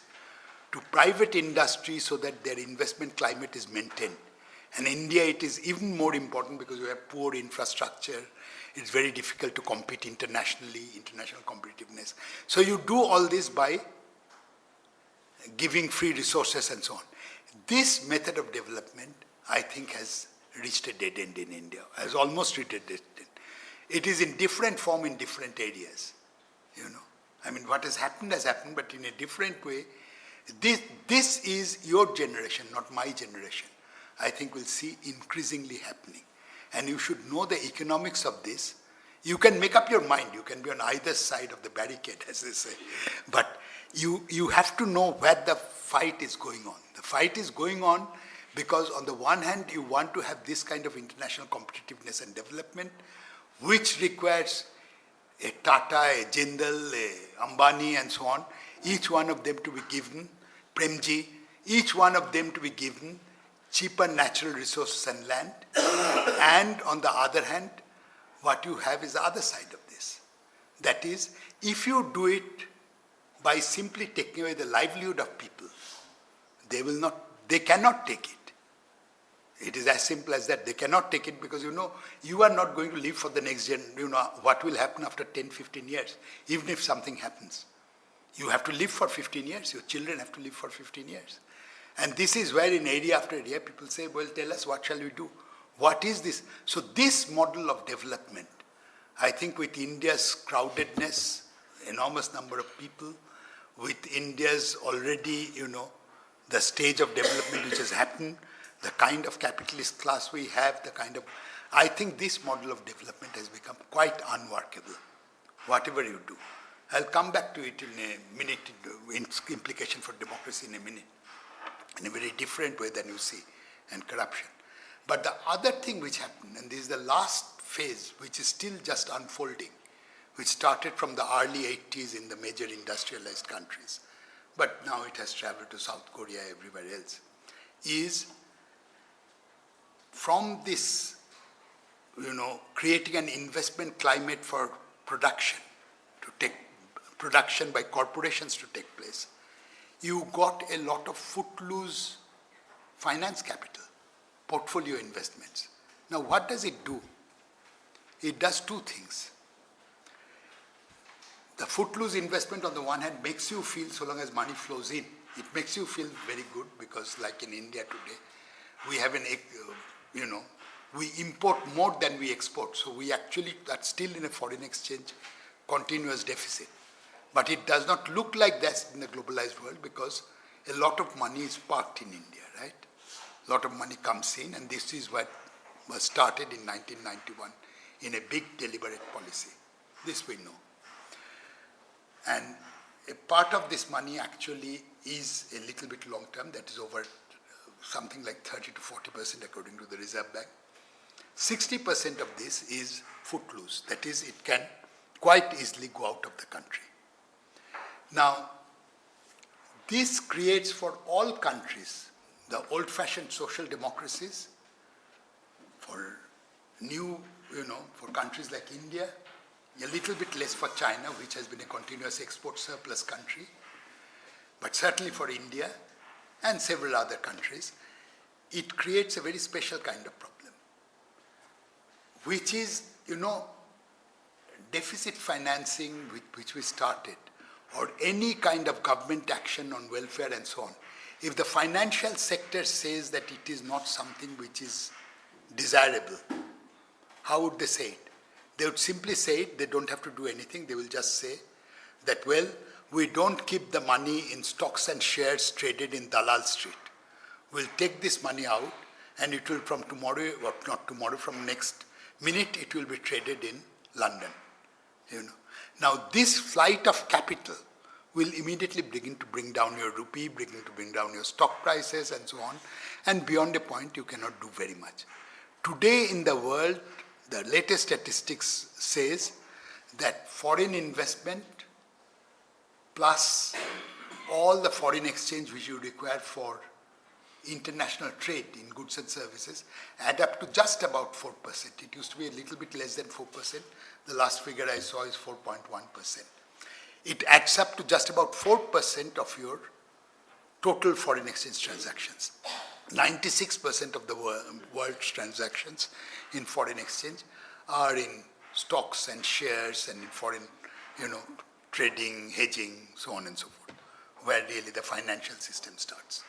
to private industry so that their investment climate is maintained. And in India, it is even more important because we have poor infrastructure. It's very difficult to compete internationally, international competitiveness. So you do all this by giving free resources and so on. This method of development, I think, has reached a dead end in India, has almost reached a dead end. It is in different form in different areas, you know. I mean, what has happened, but in a different way. This is your generation, not my generation. I think we'll see increasingly happening. And you should know the economics of this. You can make up your mind. You can be on either side of the barricade, as they say. But you have to know where the fight is going on. The fight is going on because on the one hand, you want to have this kind of international competitiveness and development, which requires a Tata, a Jindal, a Ambani, and so on, each one of them to be given, Premji, each one of them to be given cheaper natural resources and land. And on the other hand, what you have is the other side of this. That is, if you do it by simply taking away the livelihood of people, they cannot take it. It is as simple as that. They cannot take it because, you know, you are not going to live for the next gen. You know, what will happen after 10, 15 years, even if something happens. You have to live for 15 years. Your children have to live for 15 years. And this is where in area after area, people say, well, tell us, what shall we do? What is this? So this model of development, I think with India's crowdedness, enormous number of people, with India's already, you know, the stage of development which has happened, the kind of capitalist class we have, the kind of, I think this model of development has become quite unworkable, whatever you do. I'll come back to it in a minute, implication for democracy in a minute, in a very different way than you see, and corruption. But the other thing which happened, and this is the last phase, which is still just unfolding, which started from the early 80s in the major industrialized countries, but now it has traveled to South Korea, everywhere else, is from this, you know, creating an investment climate for production, production by corporations to take place, you got a lot of footloose finance capital, portfolio investments. Now, what does it do? It does two things. The footloose investment on the one hand makes you feel, so long as money flows in, it makes you feel very good because like in India today, we have an, you know, we import more than we export. So we actually are still in a foreign exchange continuous deficit. But it does not look like that in the globalized world because a lot of money is parked in India, right? A lot of money comes in, and this is what was started in 1991 in a big deliberate policy. This we know. And a part of this money actually is a little bit long term, that is over something like 30 to 40% according to the Reserve Bank. 60% of this is footloose, that is, it can quite easily go out of the country. Now, this creates for all countries, the old-fashioned social democracies, for new, for countries like India, a little bit less for China, which has been a continuous export surplus country, but certainly for India and several other countries, it creates a very special kind of problem, which is, deficit financing which we started, or any kind of government action on welfare and so on. If the financial sector says that it is not something which is desirable, how would they say it? They would simply say it, they don't have to do anything, they will just say that, well, we don't keep the money in stocks and shares traded in Dalal Street. We'll take this money out and it will from tomorrow, or not tomorrow, from next minute, it will be traded in London. Now this flight of capital will immediately begin to bring down your rupee, begin to bring down your stock prices and so on, and beyond a point you cannot do very much. Today in the world, the latest statistics says that foreign investment plus all the foreign exchange which you require for international trade in goods and services add up to just about 4%. It used to be a little bit less than 4%. The last figure I saw is 4.1%. It adds up to just about 4% of your total foreign exchange transactions. 96% of the world's transactions in foreign exchange are in stocks and shares and in foreign, trading, hedging, so on and so forth, where really the financial system starts.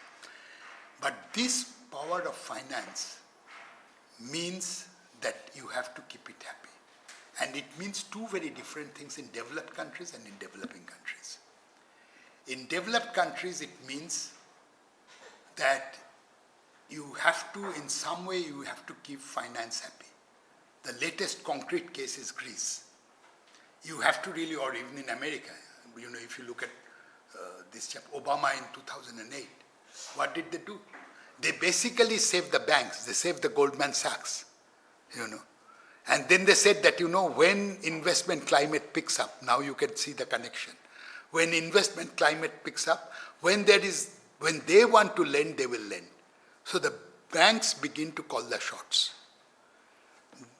But this power of finance means that you have to keep it happy. And it means two very different things in developed countries and in developing countries. In developed countries, it means that you have to, in some way, you have to keep finance happy. The latest concrete case is Greece. You have to really, or even in America, if you look at this chap, Obama in 2008, what did they do? They basically saved the banks. They saved the Goldman Sachs, And then they said that, when investment climate picks up, now you can see the connection. When investment climate picks up, when they want to lend, they will lend. So the banks begin to call the shots.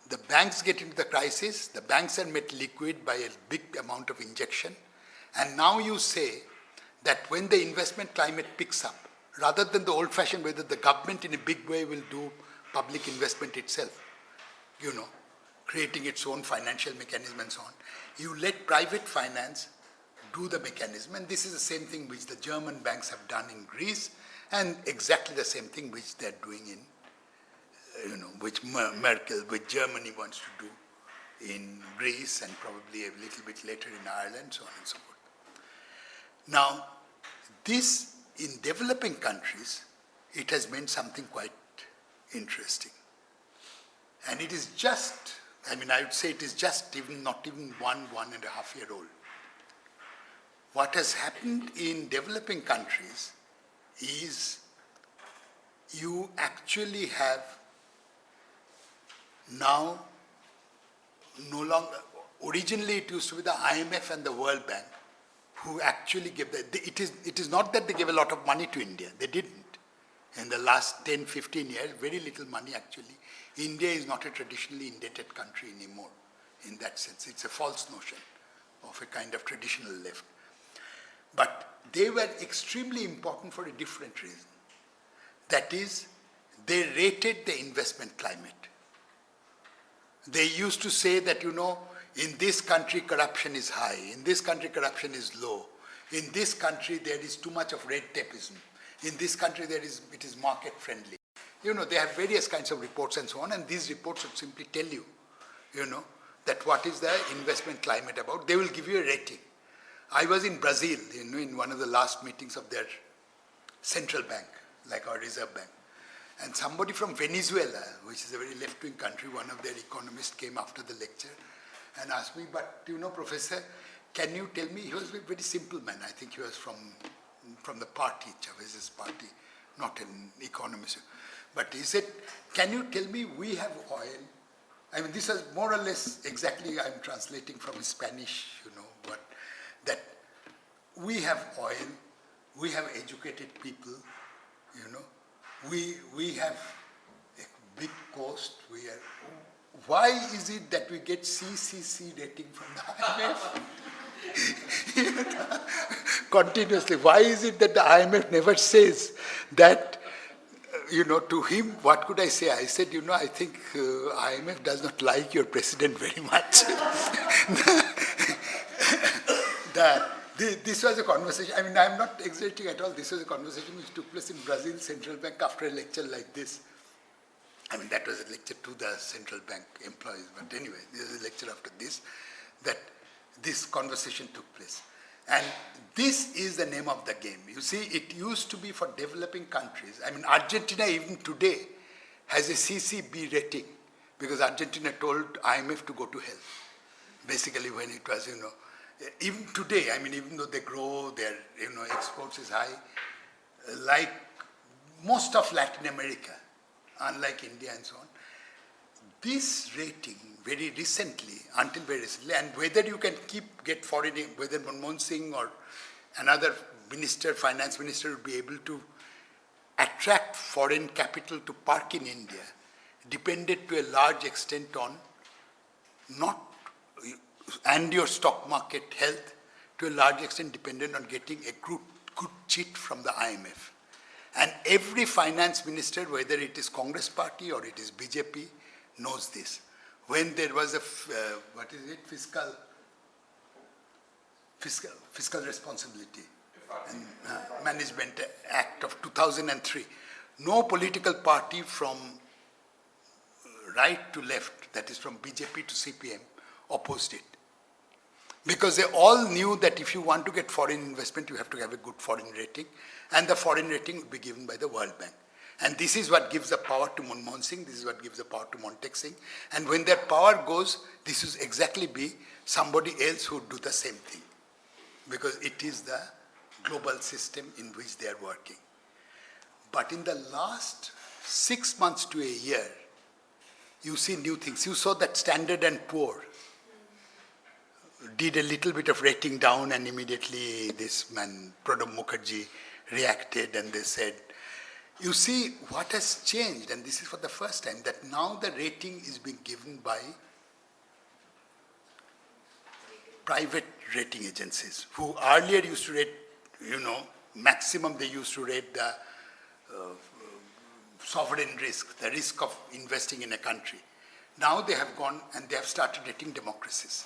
The banks get into the crisis, the banks are made liquid by a big amount of injection, and now you say that when the investment climate picks up, rather than the old-fashioned way that the government in a big way will do public investment itself, creating its own financial mechanism and so on, you let private finance do the mechanism, and this is the same thing which the German banks have done in Greece, and exactly the same thing which they're doing in, which Germany wants to do in Greece and probably a little bit later in Ireland, so on and so forth. Now, this, in developing countries, it has meant something quite interesting. And it is just, I would say it is just not even 1.5 year old. What has happened in developing countries is you actually have now no longer, originally it used to be the IMF and the World Bank who actually gave it is not that they gave a lot of money to India, they didn't. In the last 10, 15 years, very little money actually. India is not a traditionally indebted country anymore in that sense. It's a false notion of a kind of traditional left. But they were extremely important for a different reason. That is, they rated the investment climate. They used to say that, in this country corruption is high, in this country corruption is low, in this country there is too much of red tapeism, in this country it is market friendly. They have various kinds of reports and so on, and these reports would simply tell you, that what is the investment climate about. They will give you a rating. I was in Brazil, in one of the last meetings of their central bank, like our Reserve Bank. And somebody from Venezuela, which is a very left-wing country, one of their economists came after the lecture and asked me, but Professor, can you tell me, he was a very simple man, I think he was from the party, Chavez's party, not an economist. But he said, can you tell me, we have oil. I mean, this is more or less exactly, I'm translating from Spanish, but that we have oil, we have educated people, we have a big coast, why is it that we get CCC rating from the IMF? Continuously, why is it that the IMF never says that, to him, what could I say? I said, I think IMF does not like your president very much. This was a conversation, I mean, I'm not exaggerating at all. This was a conversation which took place in Brazil Central Bank after a lecture like this. I mean, that was a lecture to the central bank employees. But anyway, there was a lecture after this, that this conversation took place. And this is the name of the game. You see, it used to be for developing countries. I mean, Argentina even today has a CCB rating because Argentina told IMF to go to hell. Basically, when it was, even today, I mean, even though they grow, their, exports is high, like most of Latin America, unlike India and so on, this rating very recently, until very recently, and whether you can get foreign, whether Manmohan Singh or another minister, finance minister would be able to attract foreign capital to park in India, depended to a large extent on and your stock market health, to a large extent dependent on getting a good cheat from the IMF. And every finance minister, whether it is Congress party or it is BJP, knows this. When there was a, fiscal responsibility and management act of 2003, no political party from right to left, that is from BJP to CPM, opposed it. Because they all knew that if you want to get foreign investment, you have to have a good foreign rating, and the foreign rating would be given by the World Bank. And this is what gives the power to Manmohan Singh, this is what gives the power to Montek Singh. And when their power goes, this will exactly be somebody else who would do the same thing. Because it is the global system in which they are working. But in the last 6 months to a year, you see new things. You saw that Standard and Poor did a little bit of rating down, and immediately this man, Pranab Mukherjee, reacted and they said, you see what has changed, and this is for the first time, that now the rating is being given by private rating agencies, who earlier used to rate, maximum they used to rate the sovereign risk, the risk of investing in a country. Now they have gone and they have started rating democracies.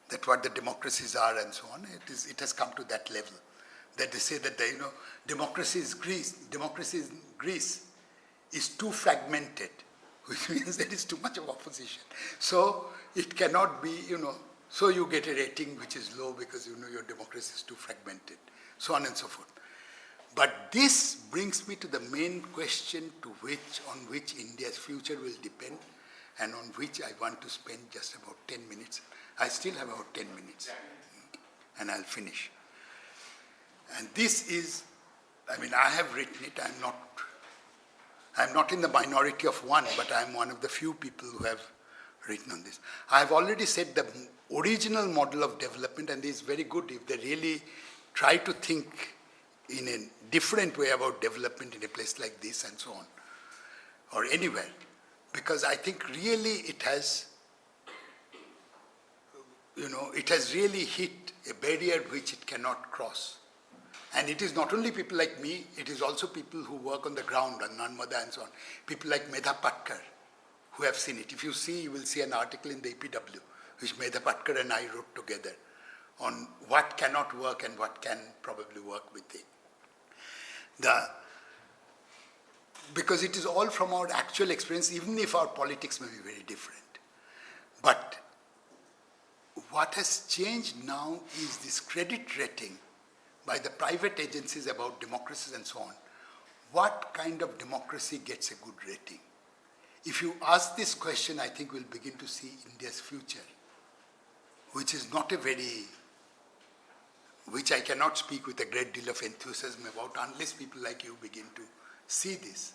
That what the democracies are and so on, it has come to that level. That they say that democracy in Greece is too fragmented, which means there is too much of opposition. So it cannot be, so you get a rating which is low because your democracy is too fragmented, so on and so forth. But this brings me to the main question on which India's future will depend, and on which I want to spend just about 10 minutes. I still have about 10 minutes, and I'll finish. And this is, I mean, I have written it. I'm not in the minority of one, but I'm one of the few people who have written on this. I've already said the original model of development, and this is very good if they really try to think in a different way about development in a place like this and so on, or anywhere, because I think really it has, it has really hit a barrier which it cannot cross. And it is not only people like me, it is also people who work on the ground, on Narmada and so on. People like Medha Patkar, who have seen it. If you see, you will see an article in the APW, which Medha Patkar and I wrote together, on what cannot work and what can probably work with it. Because it is all from our actual experience, even if our politics may be very different. But what has changed now is this credit rating by the private agencies about democracies and so on. What kind of democracy gets a good rating? If you ask this question, I think we'll begin to see India's future which is not a very, which I cannot speak with a great deal of enthusiasm about unless people like you begin to see this.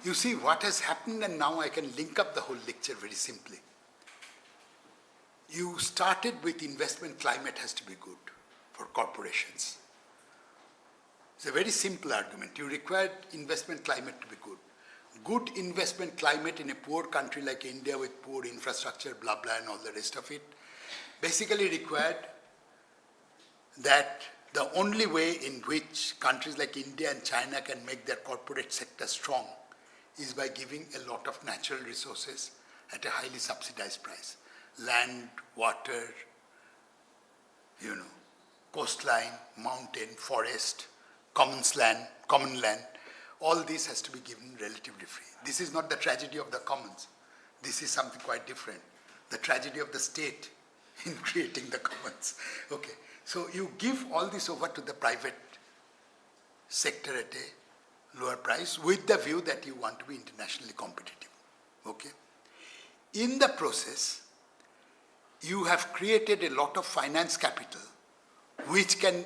You see what has happened, and now I can link up the whole lecture very simply. You started with investment climate has to be good for corporations. It's a very simple argument. You require investment climate to be good. Good investment climate in a poor country like India with poor infrastructure, blah, blah, and all the rest of it, basically required that the only way in which countries like India and China can make their corporate sector strong is by giving a lot of natural resources at a highly subsidized price. Land, water, coastline, mountain, forest, common land, all this has to be given relatively free. This is not the tragedy of the commons. This is something quite different. The tragedy of the state in creating the commons. Okay, so you give all this over to the private sector at a lower price with the view that you want to be internationally competitive. Okay, in the process, you have created a lot of finance capital which can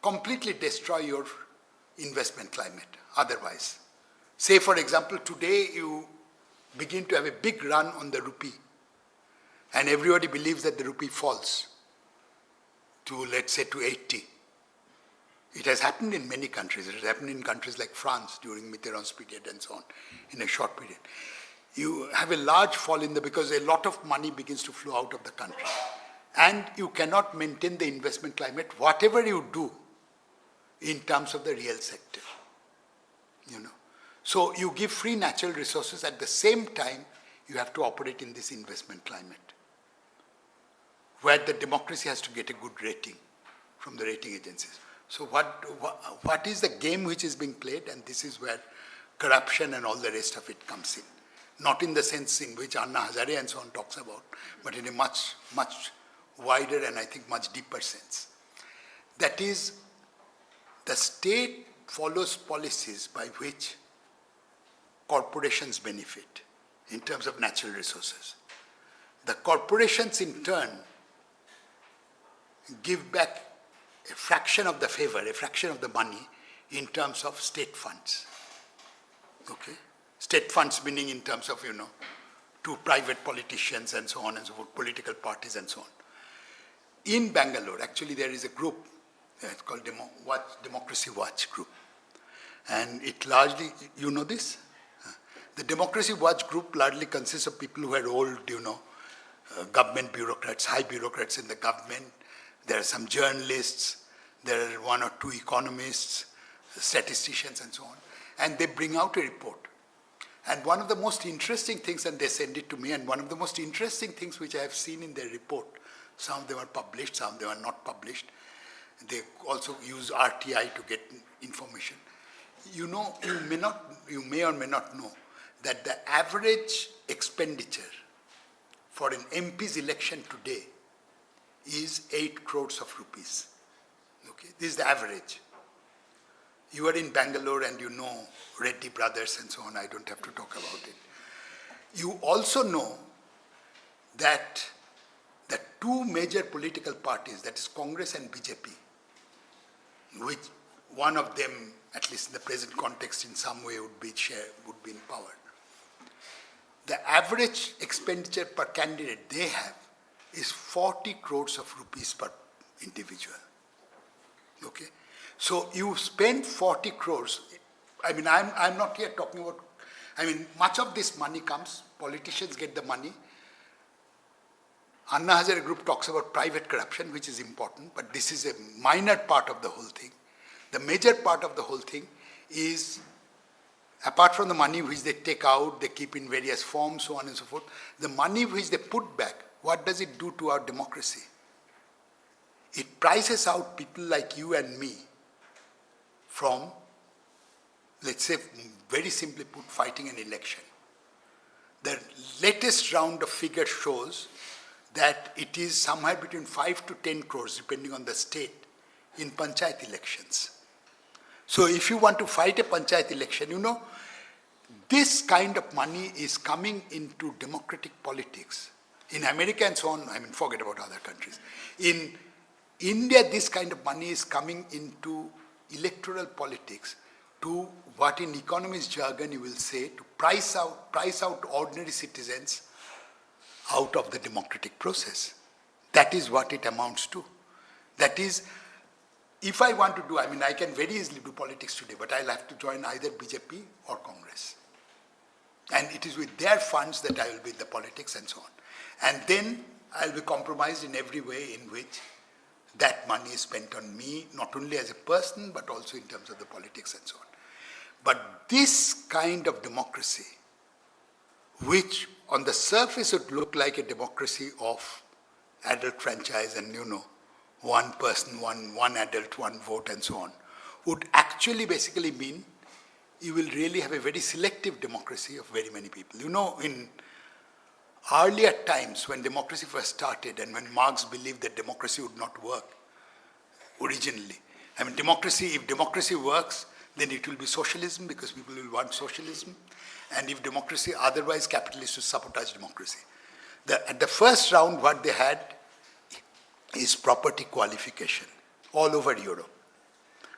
completely destroy your investment climate otherwise. Say, for example, today you begin to have a big run on the rupee, and everybody believes that the rupee falls to, let's say, to 80. It has happened in many countries. It has happened in countries like France during Mitterrand's period and so on, in a short period. You have a large fall in because a lot of money begins to flow out of the country. And you cannot maintain the investment climate, whatever you do, in terms of the real sector. So you give free natural resources, at the same time you have to operate in this investment climate, where the democracy has to get a good rating from the rating agencies. So what is the game which is being played? And this is where corruption and all the rest of it comes in. Not in the sense in which Anna Hazare and so on talks about, but in a much, much wider and I think much deeper sense. That is, the state follows policies by which corporations benefit in terms of natural resources. The corporations in turn give back a fraction of the favor, a fraction of the money in terms of state funds. Okay? State funds meaning in terms of, to private politicians and so on and so forth, political parties and so on. In Bangalore, actually there is a group, it's called Democracy Watch group. And it largely, you know this? The Democracy Watch group largely consists of people who are old, government bureaucrats, high bureaucrats in the government. There are some journalists, there are one or two economists, statisticians and so on. And they bring out a report. And one of the most interesting things, and they send it to me, and one of the most interesting things which I have seen in their report, some of them are published, some of them are not published. They also use RTI to get information. You may or may not know that the average expenditure for an MP's election today is 8 crores of rupees. Okay, this is the average. You are in Bangalore and you know Reddy brothers and so on, I don't have to talk about it. You also know that the two major political parties, that is Congress and BJP, which one of them, at least in the present context, in some way would be in power. The average expenditure per candidate they have is 40 crores of rupees per individual. Okay? So you spend 40 crores. I mean, I'm not here talking about, much of this money comes, politicians get the money. Anna Hazare group talks about private corruption, which is important, but this is a minor part of the whole thing. The major part of the whole thing is, apart from the money which they take out, they keep in various forms, so on and so forth, the money which they put back, what does it do to our democracy? It prices out people like you and me from, let's say, very simply put, fighting an election. The latest round of figures shows that it is somewhere between 5 to 10 crores, depending on the state, in panchayat elections. So if you want to fight a panchayat election, this kind of money is coming into democratic politics In America and so on, I mean, forget about other countries. In India, this kind of money is coming into electoral politics to what in economist jargon you will say, to price out ordinary citizens out of the democratic process. That is what it amounts to. That is, if I want to do, I mean, I can very easily do politics today, but I'll have to join either BJP or Congress. And it is with their funds that I will be in the politics and so on. And then I'll be compromised in every way in which that money is spent on me, not only as a person, but also in terms of the politics and so on. But this kind of democracy, which on the surface would look like a democracy of adult franchise and, one person, one adult, one vote and so on, would actually basically mean you will really have a very selective democracy of very many people. In earlier times when democracy first started and when Marx believed that democracy would not work originally, I mean, if democracy works, then it will be socialism because people will want socialism. And if democracy, otherwise capitalists will sabotage democracy. At the first round, what they had is property qualification all over Europe.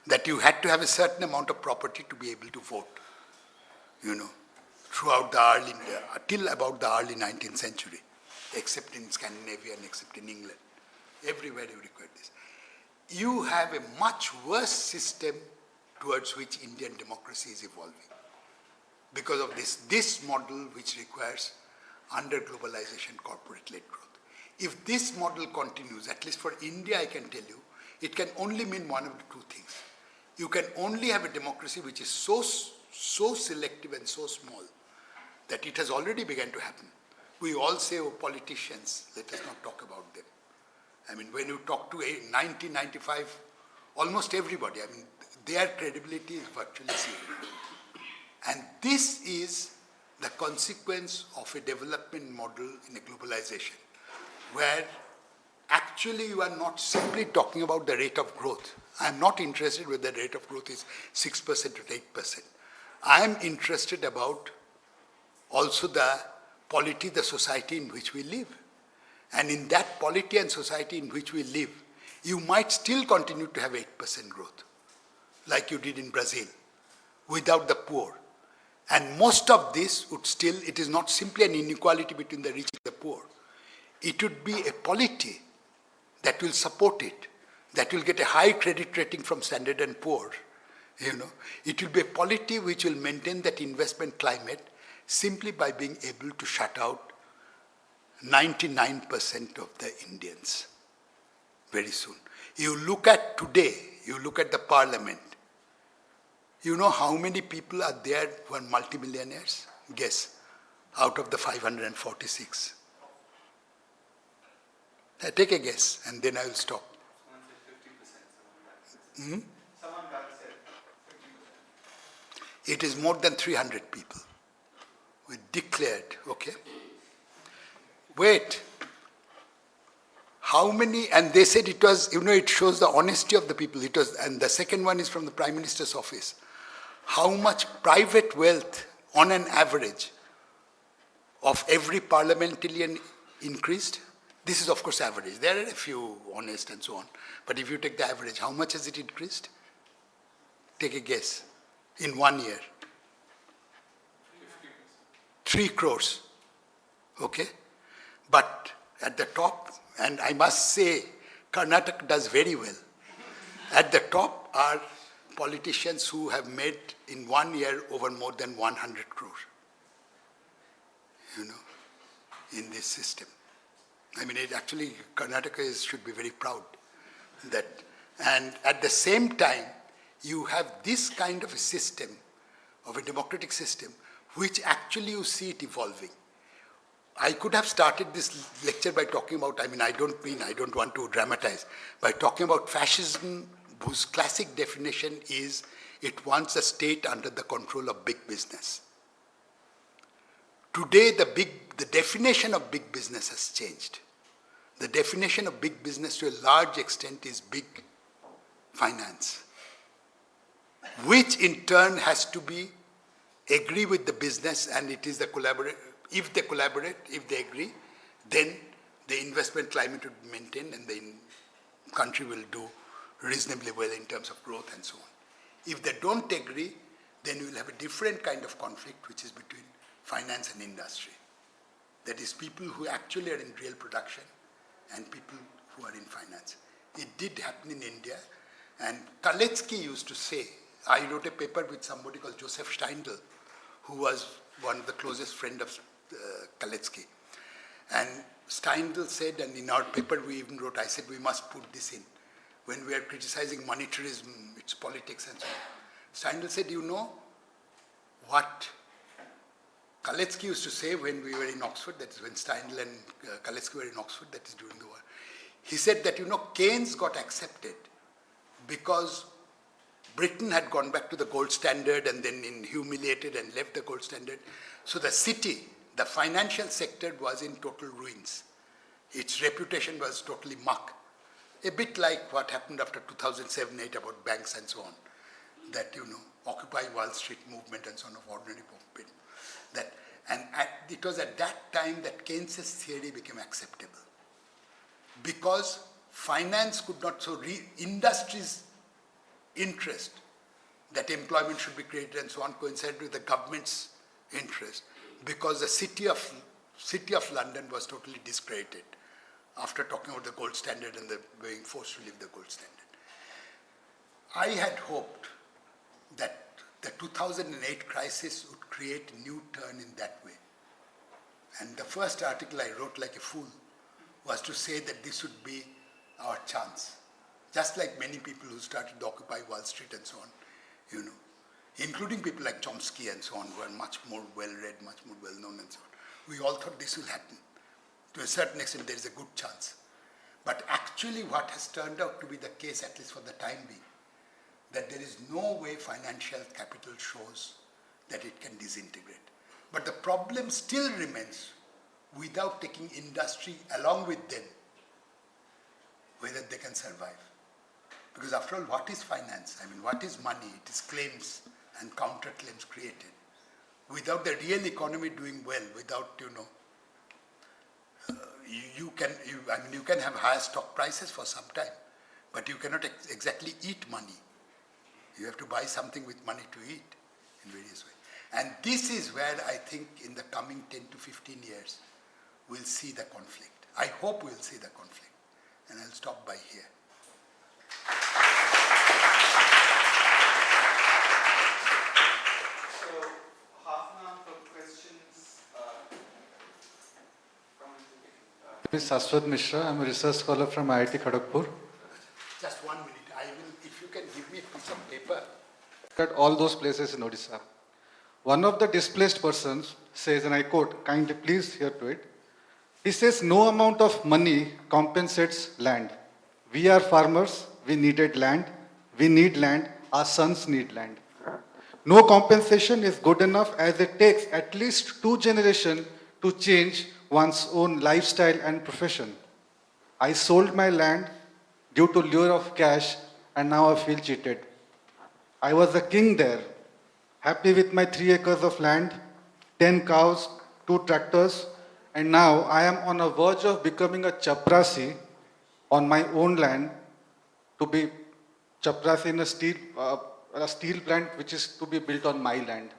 That you had to have a certain amount of property to be able to vote, throughout till about the early 19th century, except in Scandinavia and except in England. Everywhere you require this. You have a much worse system towards which Indian democracy is evolving because of this model which requires under globalization corporate-led growth. If this model continues, at least for India I can tell you, it can only mean one of the two things. You can only have a democracy which is so selective and so small that it has already begun to happen. We all say, oh, politicians, let us not talk about them. I mean, when you talk to 1995, almost everybody, I mean, their credibility is virtually zero. And this is the consequence of a development model in a globalization, where actually you are not simply talking about the rate of growth. I am not interested whether the rate of growth is 6% or 8%. I am interested about also the polity, the society in which we live. And in that polity and society in which we live, you might still continue to have 8% growth, like you did in Brazil, without the poor. And most of this would still, it is not simply an inequality between the rich and the poor. It would be a polity that will support it, that will get a high credit rating from Standard & Poor. It will be a polity which will maintain that investment climate simply by being able to shut out 99% of the Indians very soon. You look at today, you look at the parliament, you know how many people are there who are multimillionaires? Guess, out of the 546. Take a guess, and then I will stop. Someone said 50%. It is more than 300 people. We declared, okay? Wait. How many, and they said it was, it shows the honesty of the people. It was, and the second one is from the Prime Minister's office. How much private wealth, on an average, of every parliamentarian increased? This is, of course, average. There are a few honest and so on. But if you take the average, how much has it increased? Take a guess. In 1 year. 3 crores. Okay? But at the top, and I must say, Karnataka does very well. At the top are politicians who have made in 1 year over more than 100 crores. In this system. I mean, it actually, Karnataka should be very proud that, and at the same time, you have this kind of a system, of a democratic system, which actually you see it evolving. I could have started this lecture by talking about, I don't want to dramatize, by talking about fascism, whose classic definition is it wants a state under the control of big business. Today, the definition of big business has changed. The definition of big business to a large extent is big finance, which in turn has to agree with the business, and it is the collaborate. If they collaborate, if they agree, then the investment climate would be maintained and the country will do reasonably well in terms of growth and so on. If they don't agree, then you will have a different kind of conflict, which is between finance and industry. That is, people who actually are in real production and people who are in finance. It did happen in India, and Kaletsky used to say, I wrote a paper with somebody called Joseph Steindl, who was one of the closest friends of Kaletsky. And Steindl said, and in our paper we even wrote, I said we must put this in. When we are criticizing monetarism, its politics and so on. Steindl said, you know what Kaletsky used to say when we were in Oxford, that is when Steindl and Kaletsky were in Oxford, that is during the war. He said that, you know, Keynes got accepted because Britain had gone back to the gold standard and then humiliated and left the gold standard. So the city, the financial sector was in total ruins. Its reputation was totally muck. A bit like what happened after 2007-8 about banks and so on. That, you know, Occupy Wall Street movement and so on of ordinary people. It was at that time that Keynes's theory became acceptable. Because finance could not, so industry's interest that employment should be created and so on coincided with the government's interest, because the city of London was totally discredited after talking about the gold standard and the being forced to leave the gold standard. I had hoped that the 2008 crisis would create a new turn in that way. And the first article I wrote like a fool was to say that this would be our chance. Just like many people who started the Occupy Wall Street and so on, you know, including people like Chomsky and so on, who are much more well-read, much more well-known and so on. We all thought this will happen. To a certain extent, there is a good chance. But actually what has turned out to be the case, at least for the time being, that there is no way financial capital shows that it can disintegrate. But the problem still remains without taking industry along with them, whether they can survive. Because after all, what is finance? I mean, what is money? It is claims and counterclaims created. Without the real economy doing well, without, you know, you can have higher stock prices for some time, but you cannot exactly eat money. You have to buy something with money to eat in various ways. And this is where I think in the coming 10 to 15 years, we'll see the conflict. I hope we'll see the conflict. And I'll stop by here. So, half an hour for questions. My name is Saswat Mishra. I'm a research scholar from IIT Kharagpur. Just 1 minute. I will, if you can give me a piece of paper. At all those places in Odisha. One of the displaced persons says, and I quote, kindly please hear to it. He says, no amount of money compensates land. We are farmers, we needed land, we need land, our sons need land. No compensation is good enough as it takes at least 2 generations to change one's own lifestyle and profession. I sold my land due to lure of cash and now I feel cheated. I was a king there, happy with my 3 acres of land, 10 cows, 2 tractors, and now I am on a verge of becoming a chaprasi on my own land, to be chaprasi in a steel plant which is to be built on my land.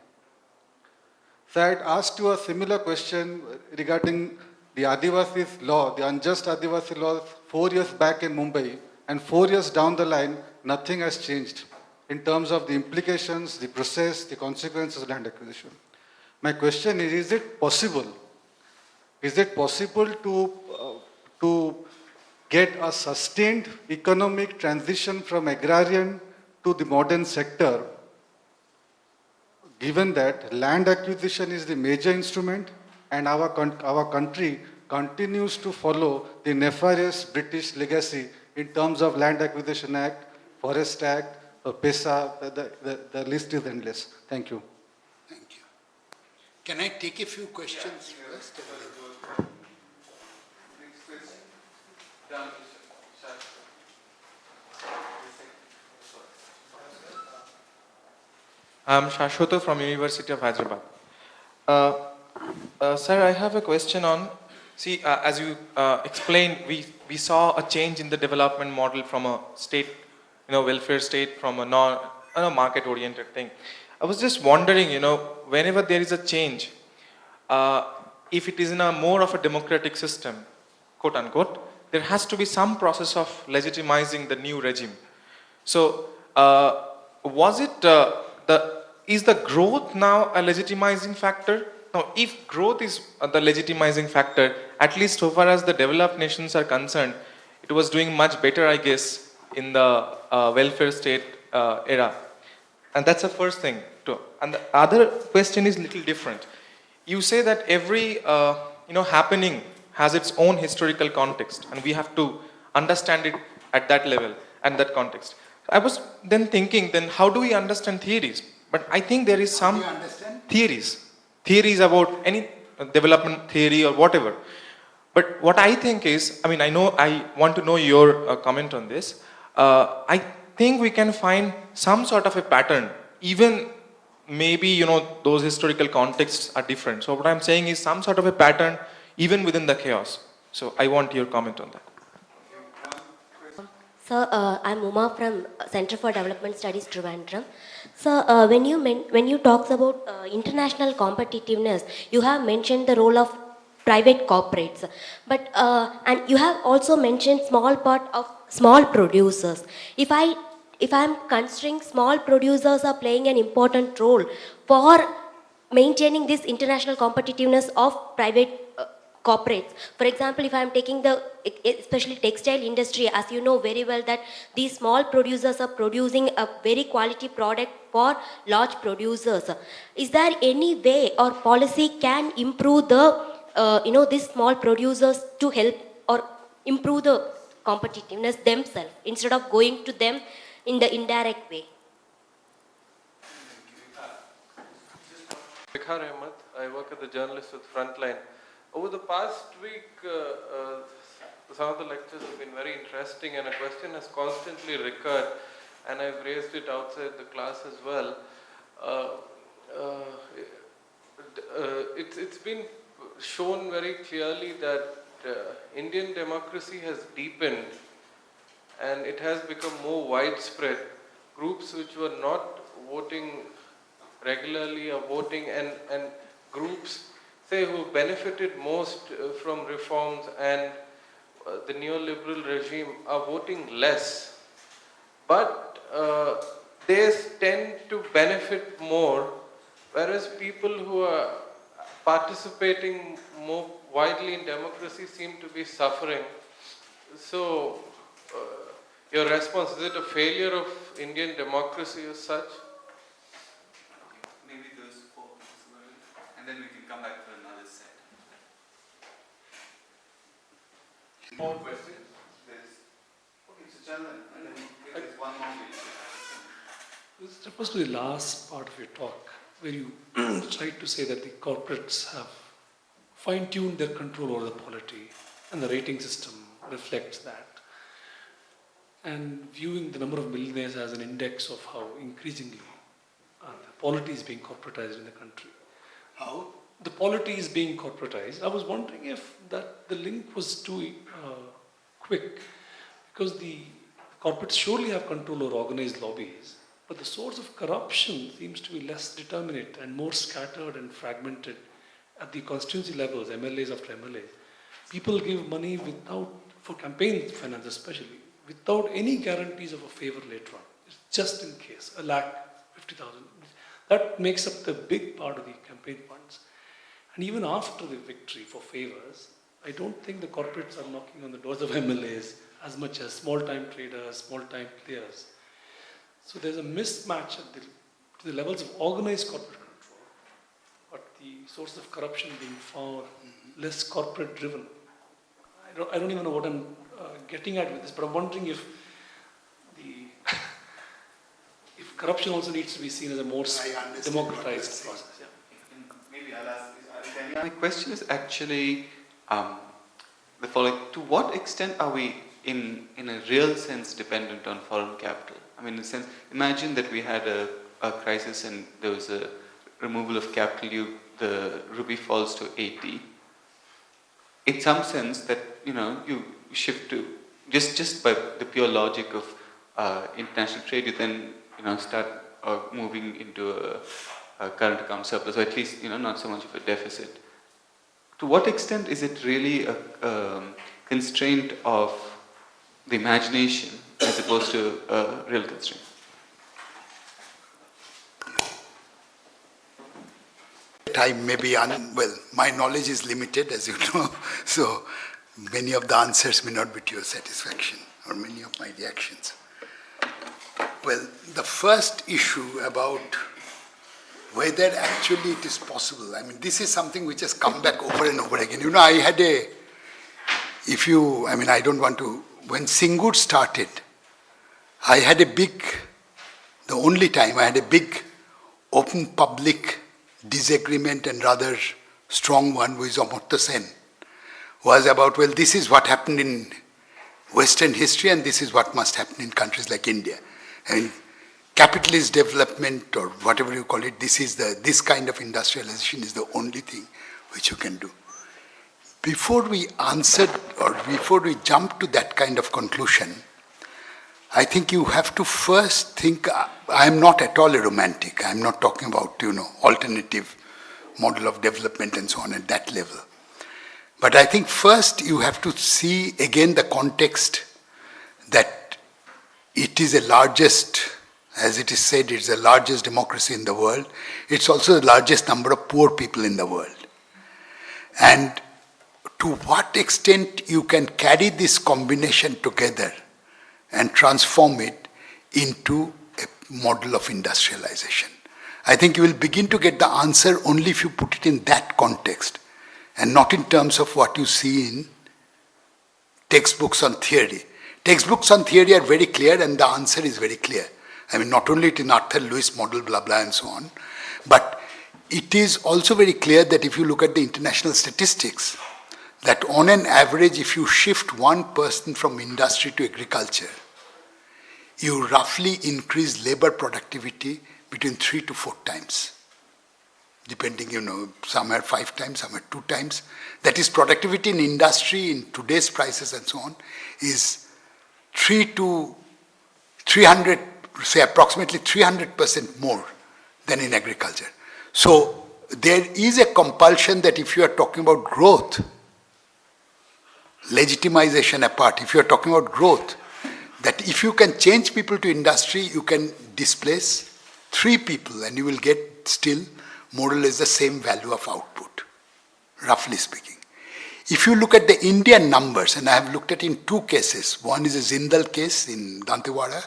So I had asked you a similar question regarding the Adivasis law, the unjust Adivasi law 4 years back in Mumbai, and 4 years down the line, nothing has changed in terms of the implications, the process, the consequences of land acquisition. My question is it possible? Is it possible to get a sustained economic transition from agrarian to the modern sector, given that land acquisition is the major instrument and our country continues to follow the nefarious British legacy in terms of Land Acquisition Act, Forest Act, PESA, the list is endless. Thank you. Thank you. Can I take a few questions first? Next question. Done. I'm Shashwata from University of Hyderabad. Sir, I have a question on See, as you explained, we saw a change in the development model from a state, welfare state, from a market-oriented thing. I was just wondering, whenever there is a change, uh, if it is in a more of a democratic system, quote unquote, there has to be some process of legitimizing the new regime. So, was it is the growth now a legitimizing factor? Now, if growth is the legitimizing factor, at least so far as the developed nations are concerned, it was doing much better, I guess, in the welfare state era. And that's the first thing. And the other question is little different. You say that every happening has its own historical context, and we have to understand it at that level and that context. I was then thinking, then how do we understand theories? But I think there is some theories about any development theory or whatever. But what I think is, I want to know your comment on this. I think we can find some sort of a pattern, even maybe, those historical contexts are different. So what I'm saying is some sort of a pattern, even within the chaos. So I want your comment on that. Sir, I'm Uma from Center for Development Studies, Trivandrum. Sir, when you talk about international competitiveness, you have mentioned the role of private corporates, but and you have also mentioned small part of small producers. If I'm considering small producers are playing an important role for maintaining this international competitiveness of private corporates. For example, if I'm taking especially textile industry, as you know very well that these small producers are producing a very quality product for large producers. Is there any way or policy can improve these small producers to help or improve the competitiveness themselves instead of going to them in the indirect way? Vikhar Ahmed, I work as a journalist with Frontline. Over the past week, some of the lectures have been very interesting, and a question has constantly recurred, and I've raised it outside the class as well. It's been shown very clearly that Indian democracy has deepened and it has become more widespread. Groups which were not voting regularly are voting, and groups, say, who benefited most from reforms and the neoliberal regime are voting less. But they tend to benefit more, whereas people who are participating more widely in democracy seem to be suffering. So, your response, is it a failure of Indian democracy as such? Maybe those four, and then we can come back for another set. More questions? Okay, so Chandan, and then there's one more. This refers to the last part of your talk, where you tried to say that the corporates have fine-tuned their control over the polity, and the rating system reflects that. And viewing the number of millionaires as an index of how increasingly the polity is being corporatized in the country. How? The polity is being corporatized. I was wondering if the link was too quick, because the corporates surely have control over organized lobbies, but the source of corruption seems to be less determinate and more scattered and fragmented at the constituency levels, MLAs after MLAs. People give money for campaign finance especially, without any guarantees of a favor later on. It's just in case, 1,50,000. That makes up the big part of the campaign funds. And even after the victory for favors, I don't think the corporates are knocking on the doors of MLAs as much as small-time traders, small-time players. So there's a mismatch to the levels of organized corporate control, but the source of corruption being far less corporate-driven. I don't even know what I'm getting at with this, but I'm wondering if corruption also needs to be seen as a more democratized process. Yeah. Maybe I'll ask. My question is actually the following: to what extent are we, in a real sense, dependent on foreign capital? I mean, in a sense, imagine that we had a crisis and there was a removal of capital. The rupee falls to 80. in some sense that, you shift to, just by the pure logic of international trade, you then, start moving into a current account surplus, or at least, not so much of a deficit. To what extent is it really a constraint of the imagination as opposed to a real constraint? Time may be well, my knowledge is limited, as you know, so many of the answers may not be to your satisfaction, or many of my reactions. Well, the first issue about whether actually it is possible, I mean, this is something which has come back over and over again. I had I don't want to, when Singur started, I had the only time I had a big open public disagreement, and rather strong one, with Amartya Sen, was about, well, this is what happened in Western history and this is what must happen in countries like India. I mean, capitalist development, or whatever you call it, this kind of industrialization is the only thing which you can do. Before we jump to that kind of conclusion, I think you have to first think, I am not at all a romantic. I am not talking about, alternative model of development and so on at that level. But I think first you have to see again the context that it is the largest, as it is said, it's the largest democracy in the world. It's also the largest number of poor people in the world. And to what extent you can carry this combination together and transform it into a model of industrialization. I think you will begin to get the answer only if you put it in that context, and not in terms of what you see in textbooks on theory. Textbooks on theory are very clear, and the answer is very clear. I mean, not only in Arthur Lewis model, blah, blah, and so on, but it is also very clear that if you look at the international statistics, that on an average, if you shift one person from industry to agriculture, you roughly increase labor productivity between 3 to 4 times. Depending, some are 5 times, some are 2 times. That is, productivity in industry in today's prices and so on is 300, say approximately 300% more than in agriculture. So there is a compulsion that if you are talking about growth, legitimization apart, if you are talking about growth, that if you can change people to industry, you can displace 3 people and you will get still more or less the same value of output, roughly speaking. If you look at the Indian numbers, and I have looked at in 2 cases, one is a Jindal case in Dantewada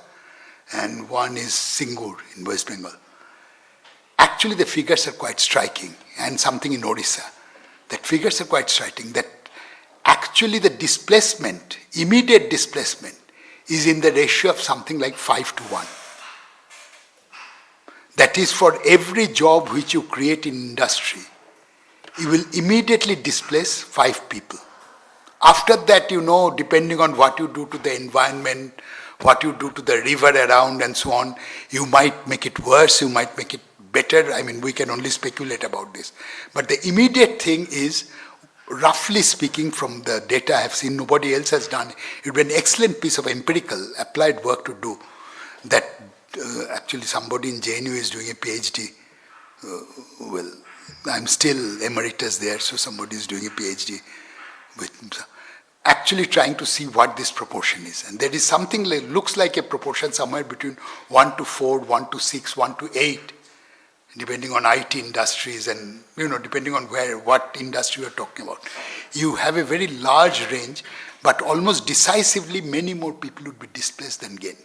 and one is Singur in West Bengal. Actually the figures are quite striking, and something in Odisha. That figures are quite striking, that actually the displacement, immediate displacement, is in the ratio of something like 5 to 1. That is, for every job which you create in industry, you will immediately displace 5 people. After that, depending on what you do to the environment, what you do to the river around and so on, you might make it worse, you might make it better. I mean, we can only speculate about this. But the immediate thing is, roughly speaking, from the data I have seen, nobody else has done. It would be an excellent piece of empirical applied work to do. That actually somebody in JNU is doing a PhD. Well, I'm still emeritus there, so somebody is doing a PhD with actually trying to see what this proportion is. And there is something like, looks like a proportion somewhere between 1 to 4, 1 to 6, 1 to 8. Depending on IT industries and, depending on what industry you're talking about. You have a very large range, but almost decisively many more people would be displaced than gained.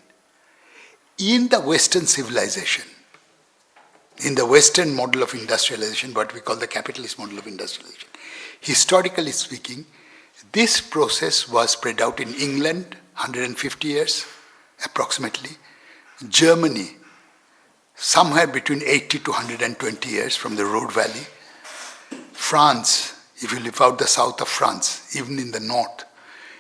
In the Western civilization, in the Western model of industrialization, what we call the capitalist model of industrialization, historically speaking, this process was spread out in England, 150 years, approximately. Germany, somewhere between 80 to 120 years from the Ruhr Valley. France, if you live out the south of France, even in the north,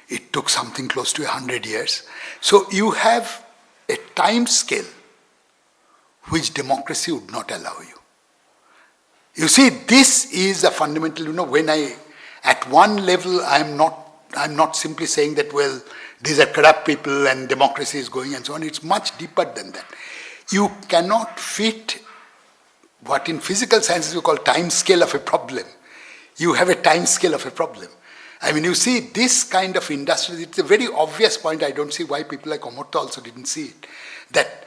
it took something close to 100 years. So you have a time scale which democracy would not allow you. You see, this is a fundamental, when I At one level, I'm not simply saying that, well, these are corrupt people and democracy is going and so on. It's much deeper than that. You cannot fit what in physical sciences you call time scale of a problem. You have a time scale of a problem. I mean, you see this kind of industry, it's a very obvious point. I don't see why people like Omoto also didn't see it. That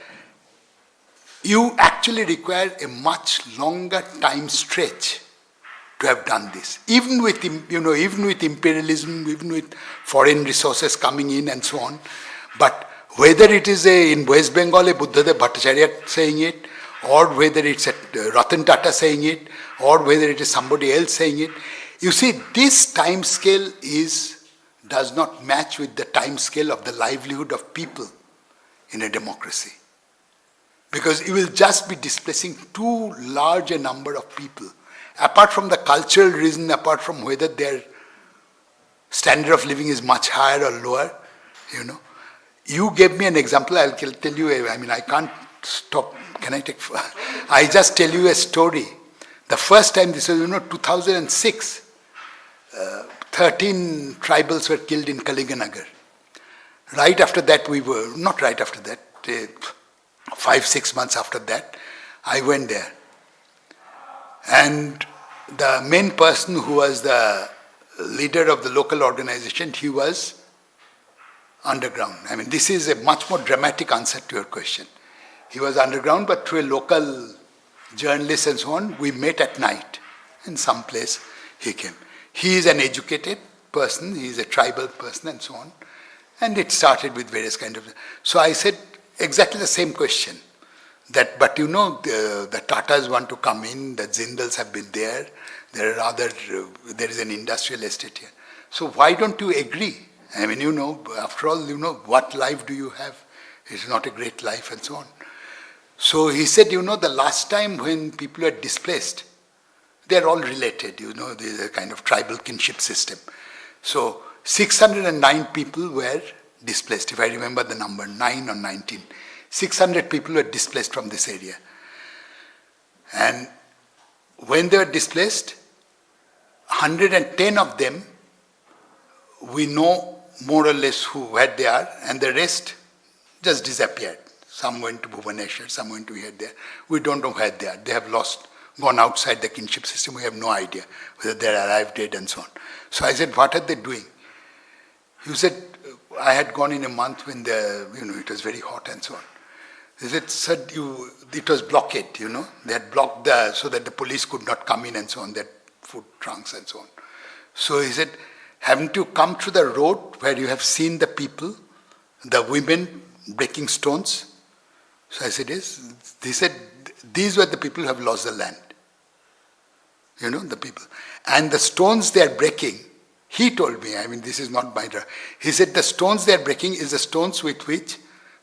you actually require a much longer time stretch to have done this. Even with, even with imperialism, even with foreign resources coming in and so on. But whether it is in West Bengal, a Buddhadev Bhattacharya saying it, or whether it's Ratan Tata saying it, or whether it is somebody else saying it, you see, this time scale does not match with the time scale of the livelihood of people in a democracy. Because you will just be displacing too large a number of people. Apart from the cultural reason, apart from whether their standard of living is much higher or lower, You gave me an example, I'll tell you, I can't stop. Can I take, I just tell you a story. The first time, this was, 2006, 13 tribals were killed in Kalinganagar. Right after that, not right after that, 5-6 months after that, I went there. And the main person who was the leader of the local organization, he was underground. This is a much more dramatic answer to your question. He was underground, but through a local journalist and so on, we met at night in some place. He came. He is an educated person, he is a tribal person and so on. And it started with various kind of... So I said exactly the same question. But the Tatas want to come in, the Jindals have been there, there is an industrial estate here. So why don't you agree? After all, what life do you have? It's not a great life and so on. So he said, the last time when people are displaced, they're all related, there's a kind of tribal kinship system. So 609 people were displaced, if I remember the number, 9 or 19. 600 people were displaced from this area. And when they were displaced, 110 of them, we know more or less where they are, and the rest just disappeared. Some went to Bhubaneswar, some went to here, there. We don't know where they are. They have gone outside the kinship system. We have no idea whether they arrived dead and so on. So I said, what are they doing? He said, I had gone in a month when it was very hot and so on. He said, it was blockade, They had blocked so that the police could not come in and so on, their food trunks and so on. So he said, haven't you come to the road where you have seen the people, the women breaking stones? So I said, yes. He said, these were the people who have lost the land. The people. And the stones they are breaking, he told me, this is not my... He said the stones they are breaking is the stones with which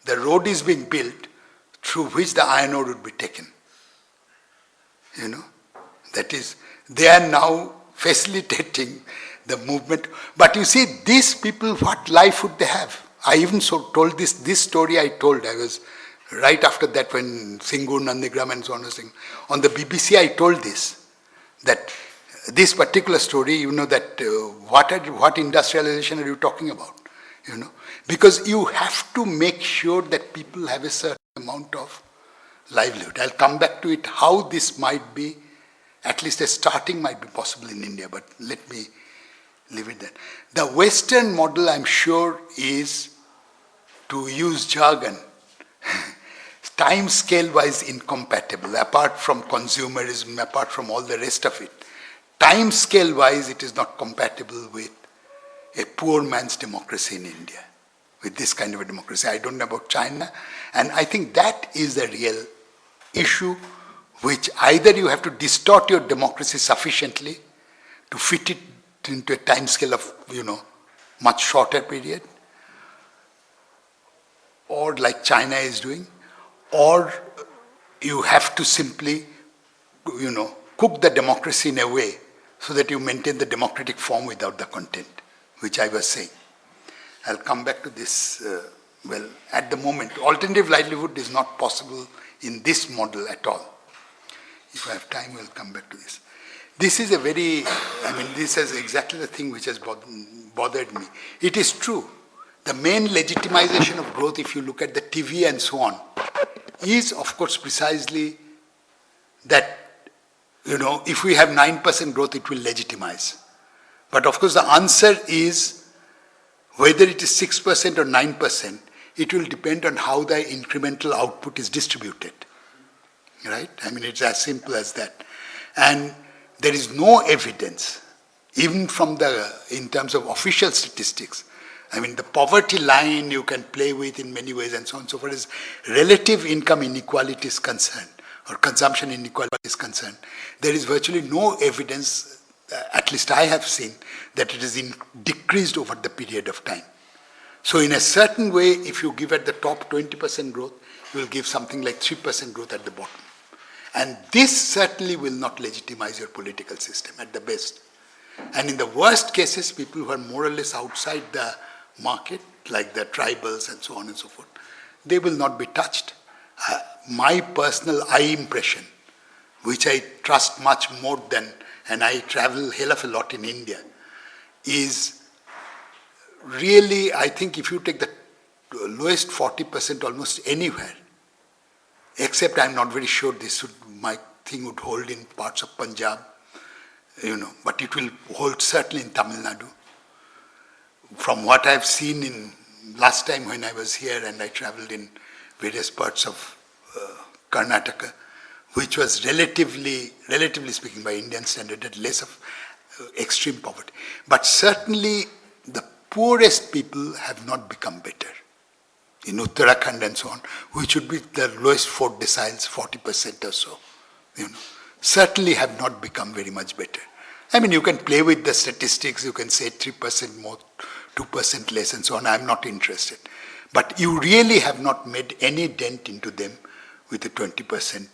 the road is being built through which the iron ore would be taken. That is, they are now facilitating the movement. But you see, these people, what life would they have? I even told this story I was right after that when Singur, Nandigram and so on was saying. On the BBC I told this particular story, what industrialization are you talking about? Because you have to make sure that people have a certain amount of livelihood. I'll come back to it, how this might be, at least a starting might be possible in India, but let me leave it there. The Western model, I'm sure, is, to use jargon, time scale wise incompatible, apart from consumerism, apart from all the rest of it. Time scale wise, it is not compatible with a poor man's democracy in India, with this kind of a democracy. I don't know about China, and I think that is the real issue, which either you have to distort your democracy sufficiently to fit it into a time scale of, much shorter period, or like China is doing, or you have to simply, cook the democracy in a way so that you maintain the democratic form without the content, which I was saying. I'll come back to this. At the moment, alternative livelihood is not possible in this model at all. If I have time, we'll come back to this. This is this is exactly the thing which has bothered me. It is true. The main legitimization of growth, if you look at the TV and so on, is of course precisely that, if we have 9% growth, it will legitimize. But of course the answer is whether it is 6% or 9%, it will depend on how the incremental output is distributed. Right? It's as simple as that. And there is no evidence, even in terms of official statistics. The poverty line you can play with in many ways and so on and so forth, as relative income inequality is concerned, or consumption inequality is concerned. There is virtually no evidence, at least I have seen, that it is decreased over the period of time. So in a certain way, if you give at the top 20% growth, you will give something like 3% growth at the bottom. And this certainly will not legitimize your political system at the best. And in the worst cases, people who are more or less outside the market, like the tribals and so on and so forth, they will not be touched. My personal eye impression, which I trust much more than, and I travel hell of a lot in India, is really, I think if you take the lowest 40% almost anywhere, except I'm not very sure my thing would hold in parts of Punjab, but it will hold certainly in Tamil Nadu. From what I've seen in last time when I was here and I traveled in various parts of Karnataka, which was relatively speaking by Indian standard, had less of extreme poverty. But certainly the poorest people have not become better. In Uttarakhand and so on, which would be the lowest 4 deciles, 40% or so, certainly have not become very much better. You can play with the statistics, you can say 3% more, 2% less and so on, I'm not interested. But you really have not made any dent into them with a 20%,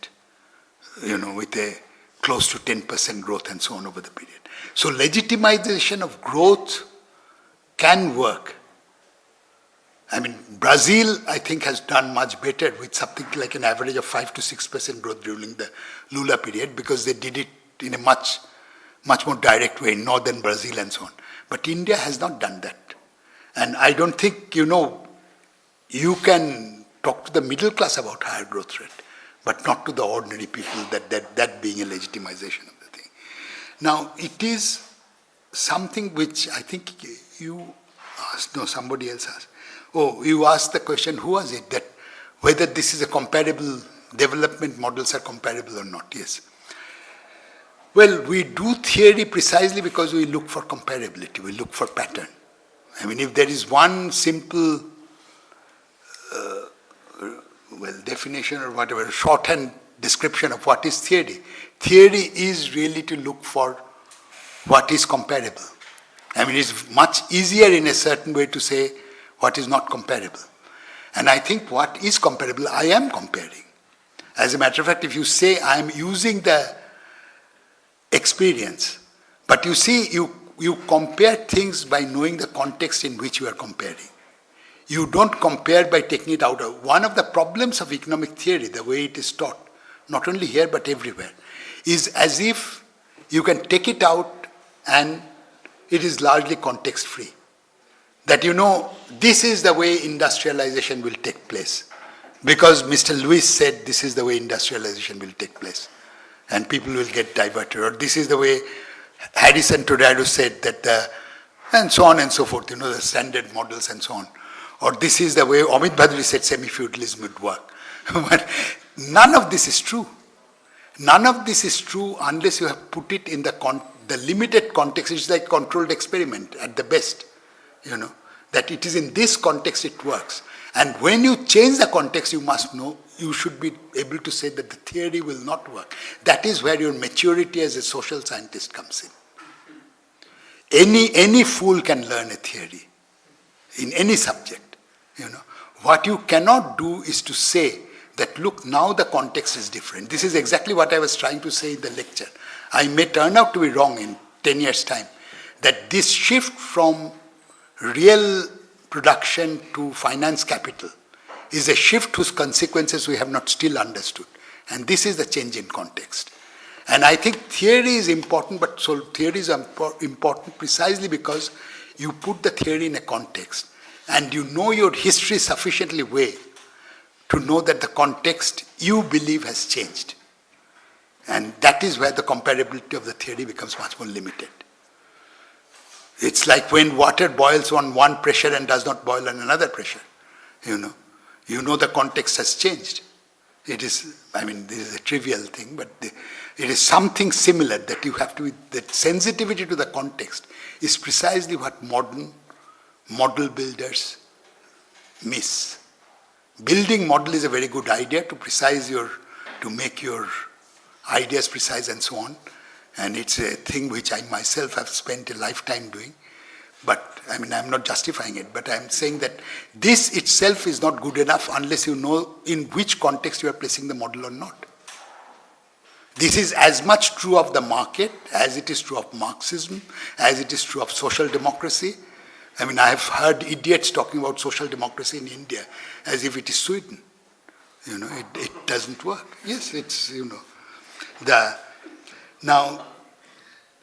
with a close to 10% growth and so on over the period. So legitimization of growth can work. Brazil, I think, has done much better with something like an average of 5 to 6% growth during the Lula period, because they did it in a much more direct way in northern Brazil and so on. But India has not done that. And I don't think, you can talk to the middle class about higher growth rate, but not to the ordinary people, that being a legitimization of the thing. Now, it is something which I think you asked, no, somebody else asked. Oh, you asked the question, who was it, that whether this is a comparable, development models are comparable or not. Yes. Well, we do theory precisely because we look for comparability, we look for pattern. If there is one simple, definition or whatever, shorthand description of what is theory, theory is really to look for what is comparable. It's much easier in a certain way to say what is not comparable. And I think what is comparable, I am comparing. As a matter of fact, if you say I am using the experience, but you see, you compare things by knowing the context in which you are comparing. You don't compare by taking it out of. One of the problems of economic theory, the way it is taught, not only here but everywhere, is as if you can take it out and it is largely context free. That this is the way industrialization will take place. Because Mr. Lewis said this is the way industrialization will take place. And people will get diverted. Or this is the way Harrison Todaro said that, and so on and so forth, the standard models and so on. Or this is the way Amit Bhaduri said semi-feudalism would work. But none of this is true. None of this is true unless you have put it in the limited context. It's like controlled experiment at the best. That it is in this context it works. And when you change the context, you must know, you should be able to say that the theory will not work. That is where your maturity as a social scientist comes in. Any fool can learn a theory in any subject. What you cannot do is to say that, look, now the context is different. This is exactly what I was trying to say in the lecture. I may turn out to be wrong in 10 years' time. That this shift from real production to finance capital is a shift whose consequences we have not still understood. And this is the change in context. And I think theory is important, but so theory is important precisely because you put the theory in a context and you know your history sufficiently well to know that the context you believe has changed. And that is where the comparability of the theory becomes much more limited. It's like when water boils on one pressure and does not boil on another pressure. You know the context has changed. It is, I mean, this is a trivial thing, but it is something similar that you have to, that sensitivity to the context is precisely what modern model builders miss. Building model is a very good idea to make your ideas precise and so on. And it's a thing which I myself have spent a lifetime doing. But, I mean, I'm not justifying it, but I'm saying that this itself is not good enough unless you know in which context you are placing the model or not. This is as much true of the market as it is true of Marxism, as it is true of social democracy. I mean, I have heard idiots talking about social democracy in India as if it is Sweden. It doesn't work. Yes, it's, Now,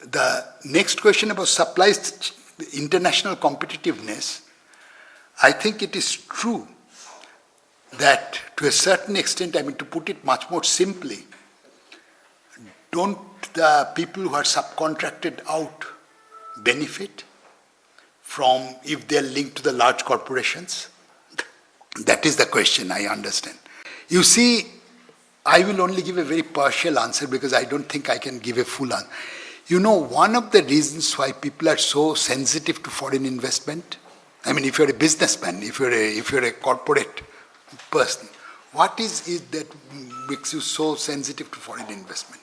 the next question about supplies, international competitiveness, I think it is true that to a certain extent, I mean, to put it much more simply, don't the people who are subcontracted out benefit from if they're linked to the large corporations? That is the question, I understand. You see, I will only give a very partial answer because I don't think I can give a full answer. One of the reasons why people are so sensitive to foreign investment, I mean, if you're a businessman, if you're a corporate person, what is it that makes you so sensitive to foreign investment?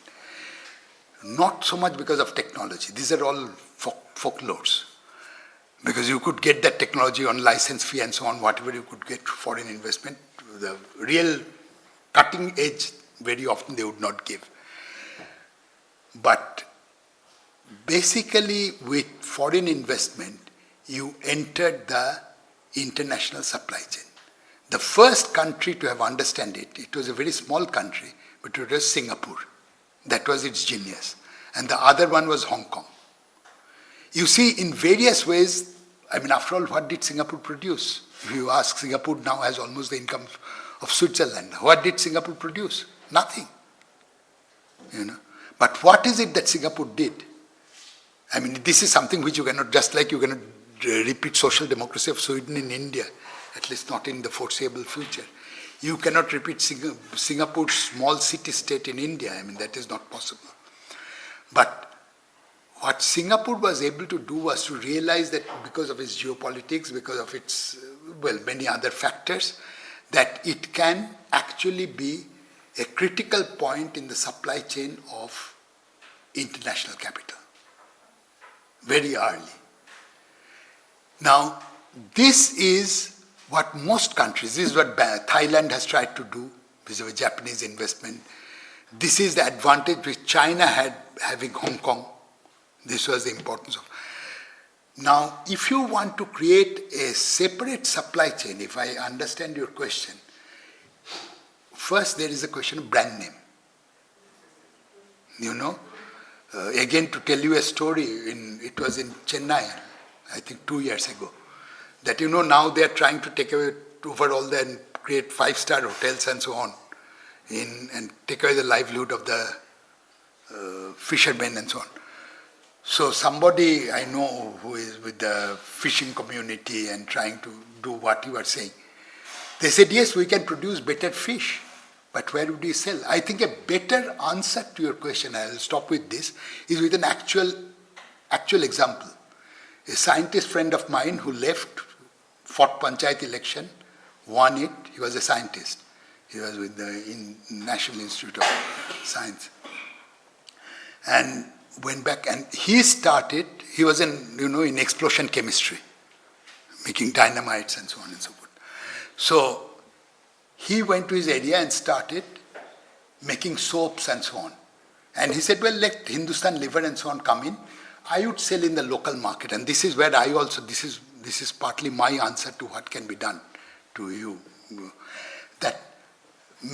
Not so much because of technology. These are all folklores. Because you could get that technology on license fee and so on, whatever you could get foreign investment. The real cutting edge, very often they would not give. But basically, with foreign investment, you entered the international supply chain. The first country to have understood it was a very small country, but it was Singapore. That was its genius. And the other one was Hong Kong. You see, in various ways, I mean, after all, what did Singapore produce? If you ask, Singapore now has almost the income of Switzerland. What did Singapore produce? Nothing. But what is it that Singapore did? I mean, this is something which you cannot, just like you cannot repeat social democracy of Sweden in India, at least not in the foreseeable future. You cannot repeat Singapore's small city-state in India. I mean, that is not possible. But what Singapore was able to do was to realize that because of its geopolitics, because of its, many other factors, that it can actually be a critical point in the supply chain of international capital. Very early. Now, this is what most countries, this is what Thailand has tried to do with Japanese investment. This is the advantage which China had having Hong Kong. This was the importance of. Now, if you want to create a separate supply chain, if I understand your question, first there is a question of brand name. Again, to tell you a story, it was in Chennai, I think 2 years ago, that now they are trying to take over all and create 5-star hotels and so on, and take away the livelihood of the fishermen and so on. So somebody I know who is with the fishing community and trying to do what you are saying, they said, yes, we can produce better fish, but where would we sell? I think a better answer to your question, I will stop with this, is with an actual example. A scientist friend of mine who left, fought Panchayat election, won it, he was a scientist. He was with the National Institute of Science. And went back and he was in explosion chemistry, making dynamites and so on and so forth. So he went to his area and started making soaps and so on. And he said, well, let Hindustan Liver and so on come in. I would sell in the local market. And this is where this is partly my answer to what can be done to you. That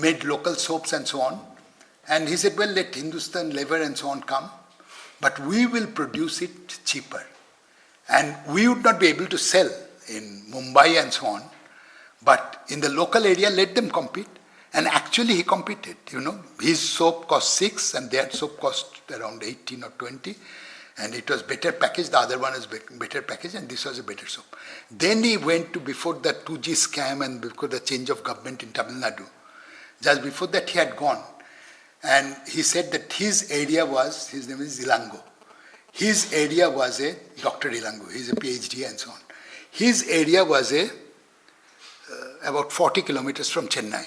made local soaps and so on. And he said, well, let Hindustan leather and so on come, but we will produce it cheaper. And we would not be able to sell in Mumbai and so on, but in the local area, let them compete. And actually he competed, His soap cost 6 and their soap cost around 18 or 20. And it was better packaged, the other one is better packaged, and this was a better soap. Then he went to, before the 2G scam and before the change of government in Tamil Nadu, just before that he had gone, and he said that his area was, his name is Ilango. His area was a, Dr. Ilango, he's a PhD and so on. His area was about 40 kilometers from Chennai.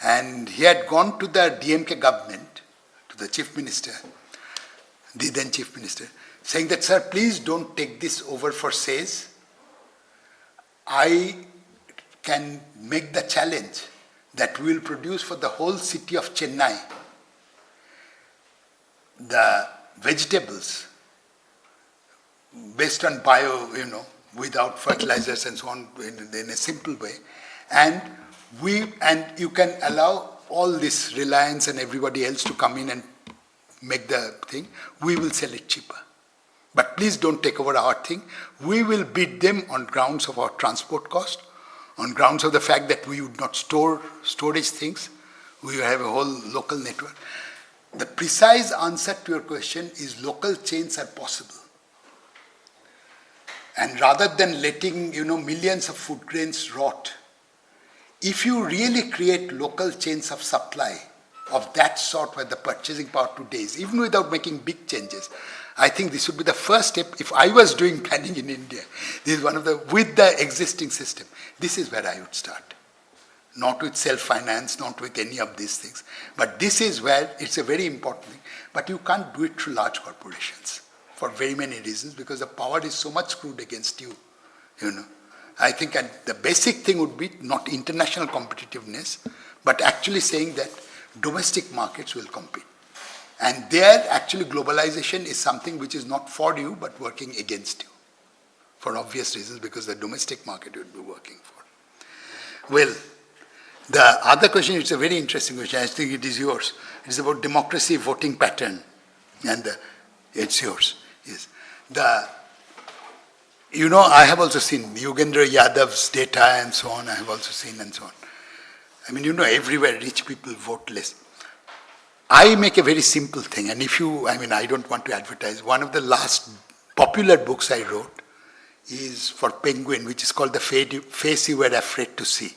And he had gone to the DMK government, to the chief minister, the then chief minister, saying that, sir, please don't take this over for sales. I can make the challenge that we will produce for the whole city of Chennai the vegetables based on bio, without fertilizers and so on, in a simple way. And you can allow all this Reliance and everybody else to come in and make the thing. We will sell it cheaper. But please don't take over our thing. We will beat them on grounds of our transport cost, on grounds of the fact that we would not store storage things. We have a whole local network. The precise answer to your question is local chains are possible. And rather than letting, millions of food grains rot, if you really create local chains of supply of that sort where the purchasing power today is, even without making big changes, I think this would be the first step. If I was doing planning in India, this is one of the, with the existing system, this is where I would start. Not with self-finance, not with any of these things. But this is where it's a very important thing. But you can't do it through large corporations for very many reasons, because the power is so much screwed against you, I think the basic thing would be not international competitiveness, but actually saying that domestic markets will compete. And there, actually, globalization is something which is not for you, but working against you. For obvious reasons, because the domestic market will be working for. Well, the other question, it's a very interesting question. I think it is yours. It is about democracy voting pattern. And it's yours. Yes. I have also seen Yogendra Yadav's data and so on. I have also seen and so on. I mean, everywhere rich people vote less. I make a very simple thing. And I don't want to advertise. One of the last popular books I wrote is for Penguin, which is called The Face You Were Afraid to See.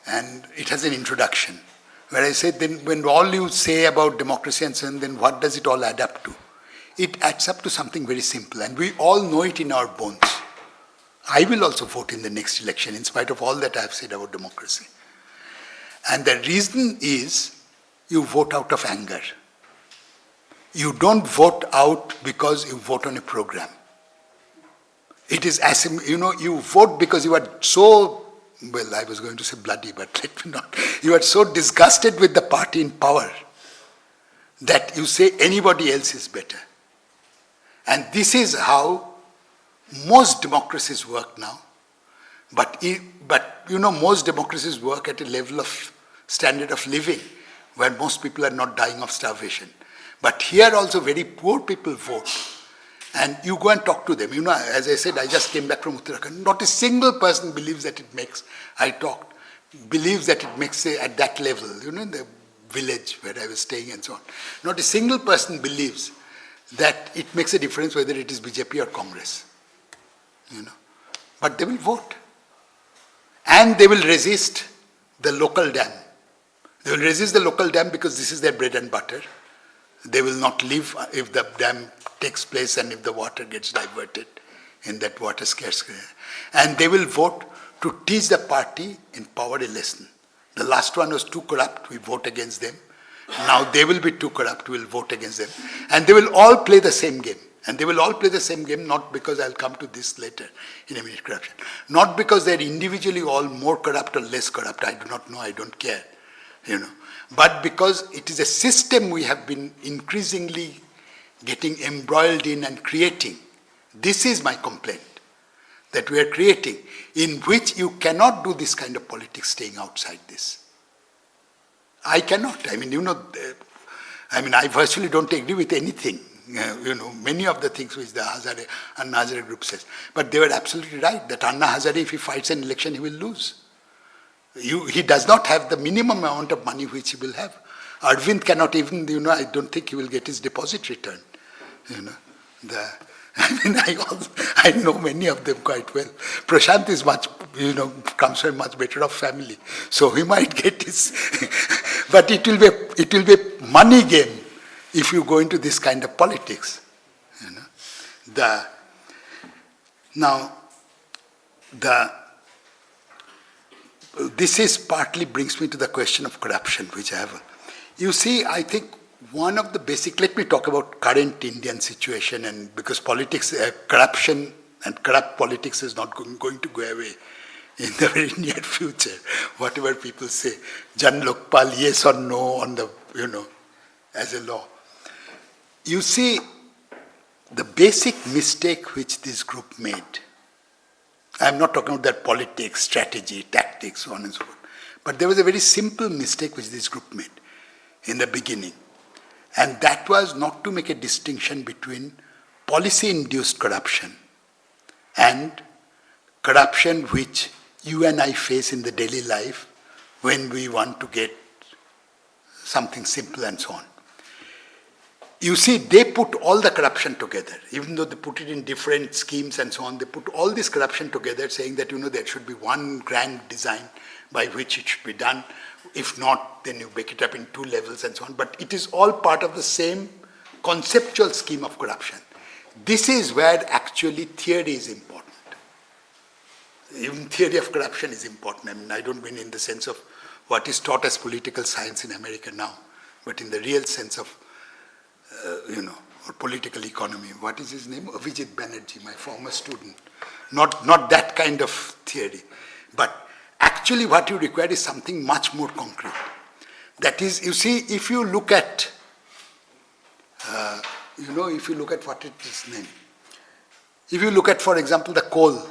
And it has an introduction where I said, then when all you say about democracy and so on, then what does it all add up to? It adds up to something very simple, and we all know it in our bones. I will also vote in the next election, in spite of all that I have said about democracy. And the reason is, you vote out of anger. You don't vote out because you vote on a program. It is as, you vote because you are so, well, I was going to say bloody, but let me not. You are so disgusted with the party in power that you say anybody else is better. And this is how most democracies work now. But most democracies work at a level of standard of living where most people are not dying of starvation. But here also very poor people vote. And you go and talk to them. As I said, I just came back from Uttarakhand. Not a single person believes that it makes, believes that it makes at that level, in the village where I was staying and so on. Not a single person believes that it makes a difference whether it is BJP or Congress. But they will vote. And they will resist the local dam. They will resist the local dam because this is their bread and butter. They will not leave if the dam takes place and if the water gets diverted in that water scarce area. And they will vote to teach the party in power a lesson. The last one was too corrupt, we vote against them. Now they will be too corrupt, we will vote against them. And they will all play the same game. And they will all play the same game, not because I'll come to this later in a minute, corruption. Not because they're individually all more corrupt or less corrupt, I do not know, I don't care. But because it is a system we have been increasingly getting embroiled in and creating. This is my complaint, that we are creating, in which you cannot do this kind of politics staying outside this. I cannot. I virtually don't agree with anything. Many of the things which the Anna Hazare group says. But they were absolutely right that Anna Hazare, if he fights an election, he will lose. He does not have the minimum amount of money which he will have. Arvind cannot even, I don't think he will get his deposit returned. I know many of them quite well. Prashant is comes from a much better off family. So he might get his, but it will be a money game if you go into this kind of politics. This is partly brings me to the question of corruption, which I have. You see, I think one of the basic, let me talk about current Indian situation, and because politics, corruption and corrupt politics is not going to go away in the very near future. Whatever people say, Jan Lokpal, yes or no on the, as a law. You see, the basic mistake which this group made, I'm not talking about that politics, strategy, tactics, so on and so forth, but there was a very simple mistake which this group made in the beginning. And that was not to make a distinction between policy-induced corruption and corruption which you and I face in the daily life when we want to get something simple and so on. You see, they put all the corruption together, even though they put it in different schemes and so on, they put all this corruption together saying that, there should be one grand design by which it should be done. If not, then you break it up in 2 levels and so on. But it is all part of the same conceptual scheme of corruption. This is where actually theory is important. Even theory of corruption is important. I don't mean in the sense of what is taught as political science in America now, but in the real sense of, or political economy. What is his name? Avijit Banerjee, my former student. Not that kind of theory, but actually what you require is something much more concrete. That is, you see, if you look at, if you look at what is his name, if you look at, for example, the coal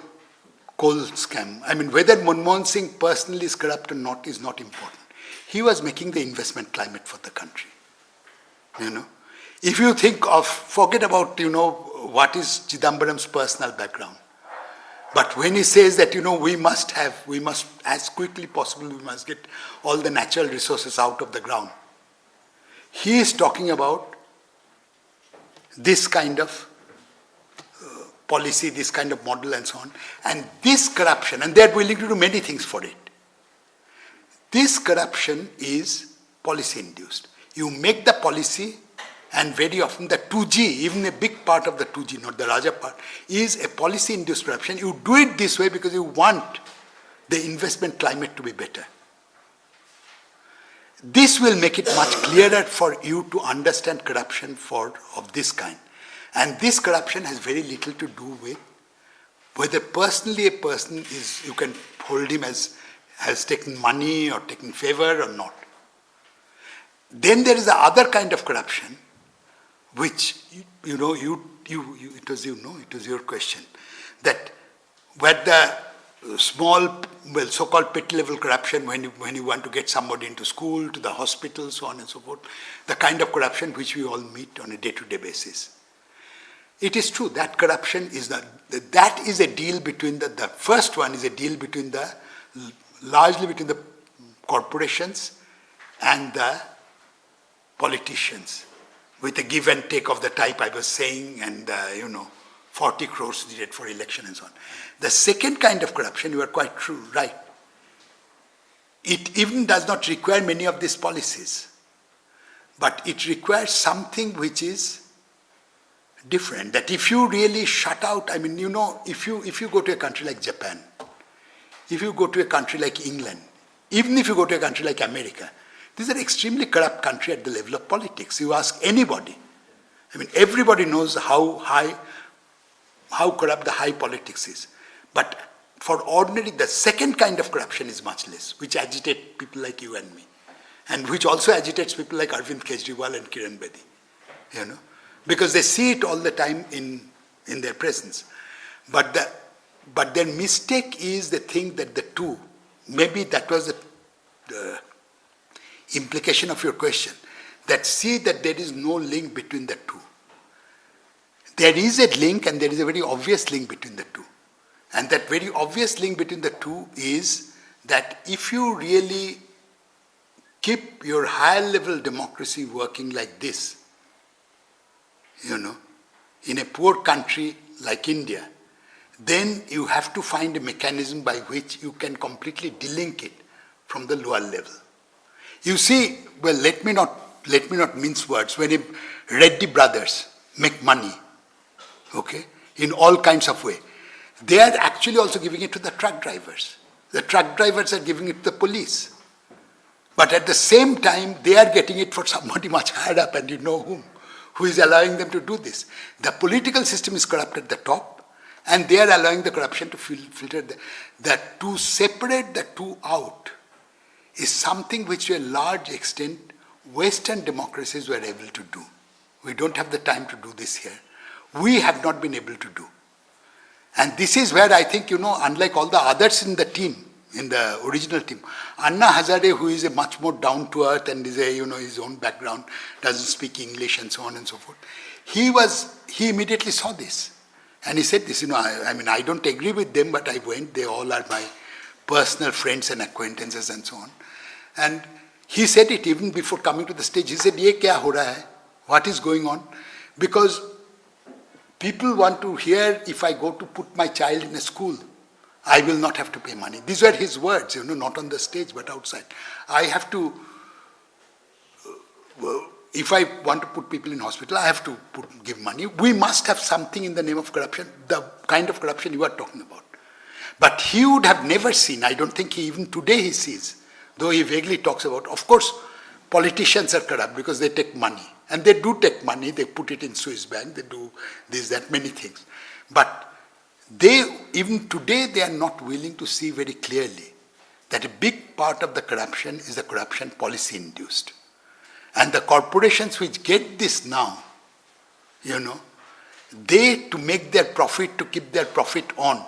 scam, whether Manmohan Singh personally is corrupt or not is not important. He was making the investment climate for the country. If you think of, forget about, what is Chidambaram's personal background. But when he says that, we must, as quickly possible, we must get all the natural resources out of the ground. He is talking about this kind of policy, this kind of model and so on. And this corruption, and they are willing to do many things for it. This corruption is policy-induced. You make the policy, and very often the 2G, even a big part of the 2G, not the larger part, is a policy-induced corruption. You do it this way because you want the investment climate to be better. This will make it much clearer for you to understand corruption of this kind. And this corruption has very little to do with whether personally a person is, you can hold him as has taken money or taken favor or not. Then there is the other kind of corruption, which, it was your question, that where the small, so-called pit-level corruption, when you want to get somebody into school, to the hospital, so on and so forth, the kind of corruption which we all meet on a day-to-day basis. It is true that corruption is that is a deal between the first one is a deal between largely between the corporations and the politicians, with a give and take of the type I was saying, and 40 crores needed for election and so on. The second kind of corruption, you are quite true, right. It even does not require many of these policies, but it requires something which is different. That if you really shut out, if you go to a country like Japan, if you go to a country like England, even if you go to a country like America, these are extremely corrupt country at the level of politics. You ask anybody. Everybody knows how corrupt the high politics is. But for ordinary, the second kind of corruption is much less, which agitate people like you and me, and which also agitates people like Arvind Kejriwal and Kiran Bedi, because they see it all the time in their presence. But their mistake is the thing that the two, maybe that was implication of your question, that see that there is no link between the two. There is a link, and there is a very obvious link between the two. And that very obvious link between the two is that if you really keep your higher level democracy working like this, in a poor country like India, then you have to find a mechanism by which you can completely delink it from the lower level. You see, well, let me not mince words. When the Reddy brothers make money, okay, in all kinds of ways, they are actually also giving it to the truck drivers. The truck drivers are giving it to the police. But at the same time, they are getting it for somebody much higher up, and you know who is allowing them to do this. The political system is corrupt at the top, and they are allowing the corruption to filter. That to separate the two out is something which to a large extent Western democracies were able to do. We don't have the time to do this here. We have not been able to do. And this is where I think, unlike all the others in the team, in the original team, Anna Hazare, who is a much more down-to-earth and is a, his own background, doesn't speak English and so on and so forth, he immediately saw this. And he said this, I don't agree with them, but I went, they all are my personal friends and acquaintances and so on. And he said it even before coming to the stage. He said, "Ye kya ho raha hai? What is going on?" Because people want to hear, if I go to put my child in a school, I will not have to pay money. These were his words, not on the stage but outside. I have to, if I want to put people in hospital, I have to give money. We must have something in the name of corruption, the kind of corruption you are talking about. But he would have never seen, I don't think even today he sees, though he vaguely talks about, of course, politicians are corrupt because they take money. And they do take money, they put it in Swiss bank, they do this, that, many things. But even today, they are not willing to see very clearly that a big part of the corruption is the corruption policy induced. And the corporations which get this now, they, to make their profit, to keep their profit on,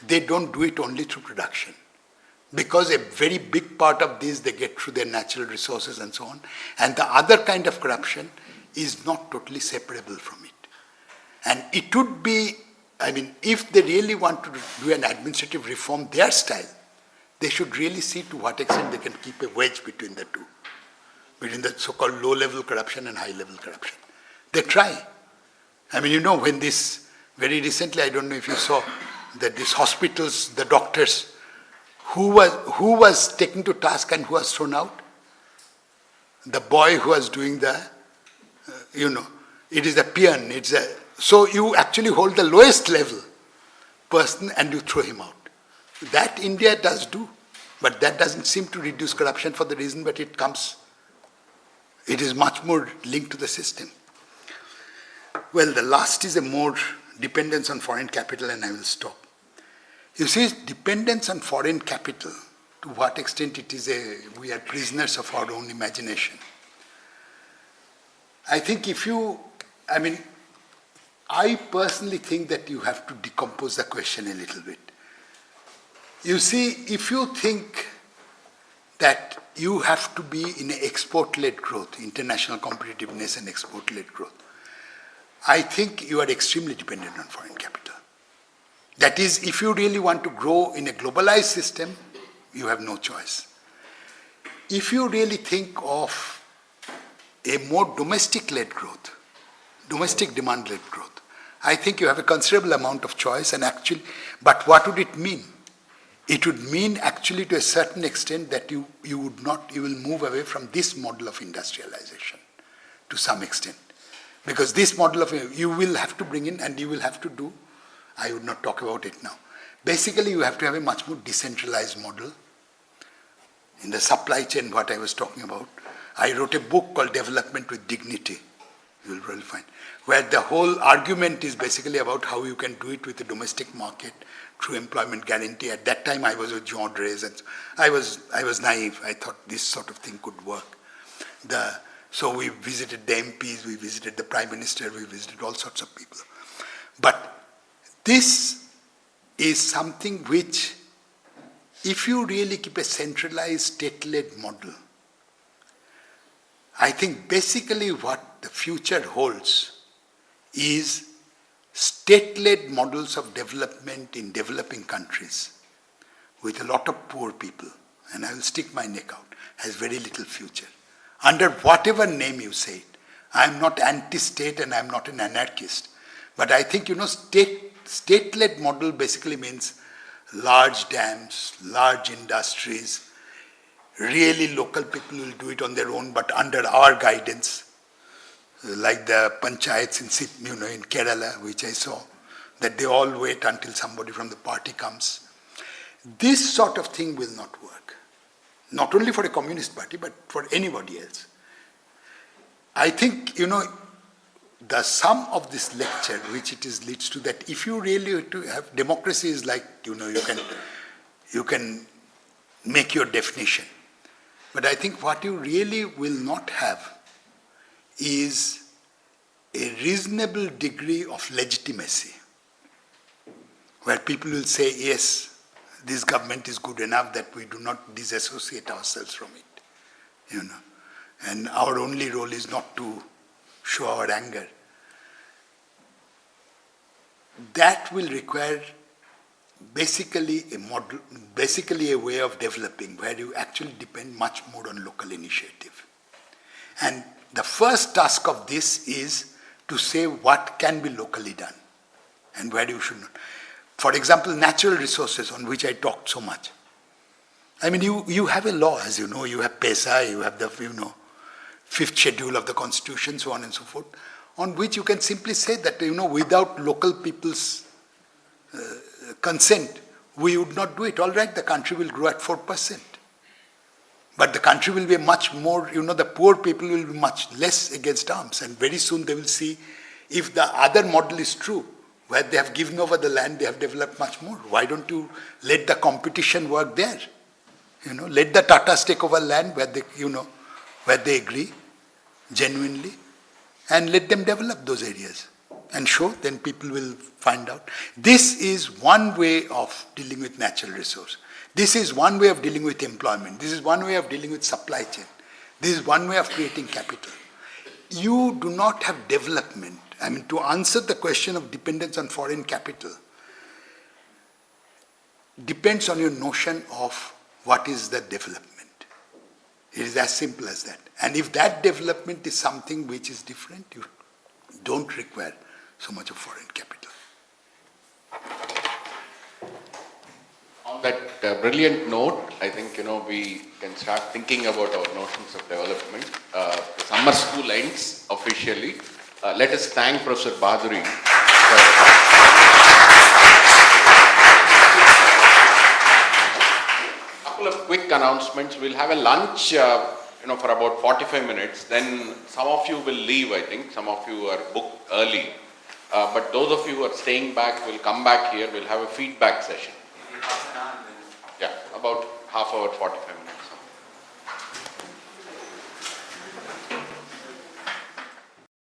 they don't do it only through production. Because a very big part of this they get through their natural resources and so on. And the other kind of corruption is not totally separable from it. And it would be, if they really want to do an administrative reform, their style, they should really see to what extent they can keep a wedge between the two, between the so-called low-level corruption and high-level corruption. They try. When this, very recently, I don't know if you saw, that these hospitals, the doctors, who was taken to task and who was thrown out? The boy who was doing the, it is a peon. So you actually hold the lowest level person and you throw him out. That India does do, but that doesn't seem to reduce corruption for the reason that it is much more linked to the system. Well, the last is a more dependence on foreign capital, and I will stop. You see, dependence on foreign capital, to what extent it is we are prisoners of our own imagination. I think I personally think that you have to decompose the question a little bit. You see, if you think that you have to be in an export-led growth, international competitiveness and export-led growth, I think you are extremely dependent on foreign capital. That is, if you really want to grow in a globalized system, you have no choice. If you really think of a more domestic-led growth, domestic demand-led growth, I think you have a considerable amount of choice but what would it mean? It would mean actually to a certain extent that you will move away from this model of industrialization to some extent. Because this model you will have to bring in and you will have to do, I would not talk about it now. Basically, you have to have a much more decentralized model. In the supply chain, what I was talking about, I wrote a book called Development with Dignity, you will probably find, where the whole argument is basically about how you can do it with the domestic market through employment guarantee. At that time, I was with Jean Drey's, and I was naive. I thought this sort of thing could work. So we visited the MPs, we visited the Prime Minister, we visited all sorts of people. But this is something which, if you really keep a centralized state-led model, I think basically what the future holds is state-led models of development in developing countries with a lot of poor people, and I will stick my neck out, has very little future. Under whatever name you say it. I am not anti-state and I am not an anarchist. But I think, state-led model basically means large dams, large industries, really local people will do it on their own, but under our guidance, like the panchayats in Kerala, which I saw, that they all wait until somebody from the party comes. This sort of thing will not work. Not only for a communist party, but for anybody else. I think, the sum of this lecture, which it is leads to that if you really to have democracy is like, you can make your definition. But I think what you really will not have is a reasonable degree of legitimacy, where people will say, yes, this government is good enough that we do not disassociate ourselves from it, and our only role is not to show our anger. That will require basically a way of developing where you actually depend much more on local initiative. And the first task of this is to say what can be locally done and where you should not. For example, natural resources on which I talked so much. I mean, you have a law, as you know, you have PESA, you have the, fifth schedule of the Constitution, so on and so forth, on which you can simply say that, without local people's consent, we would not do it. All right, the country will grow at 4%. But the country will be much more, the poor people will be much less against arms. And very soon they will see if the other model is true, where they have given over the land, they have developed much more. Why don't you let the competition work there? Let the Tatas take over land where they, where they agree genuinely, and let them develop those areas and show, then people will find out. This is one way of dealing with natural resource. This is one way of dealing with employment. This is one way of dealing with supply chain. This is one way of creating capital. You do not have development. I mean, to answer the question of dependence on foreign capital depends on your notion of what is the development. It is as simple as that. And if that development is something which is different, you don't require so much of foreign capital. On that brilliant note, I think, we can start thinking about our notions of development. The summer school ends officially. Let us thank Professor Bhaduri. Couple of quick announcements. We'll have a lunch, for about 45 minutes. Then some of you will leave, I think. Some of you are booked early. But those of you who are staying back will come back here. We'll have a feedback session. Yeah, about half hour, 45 minutes.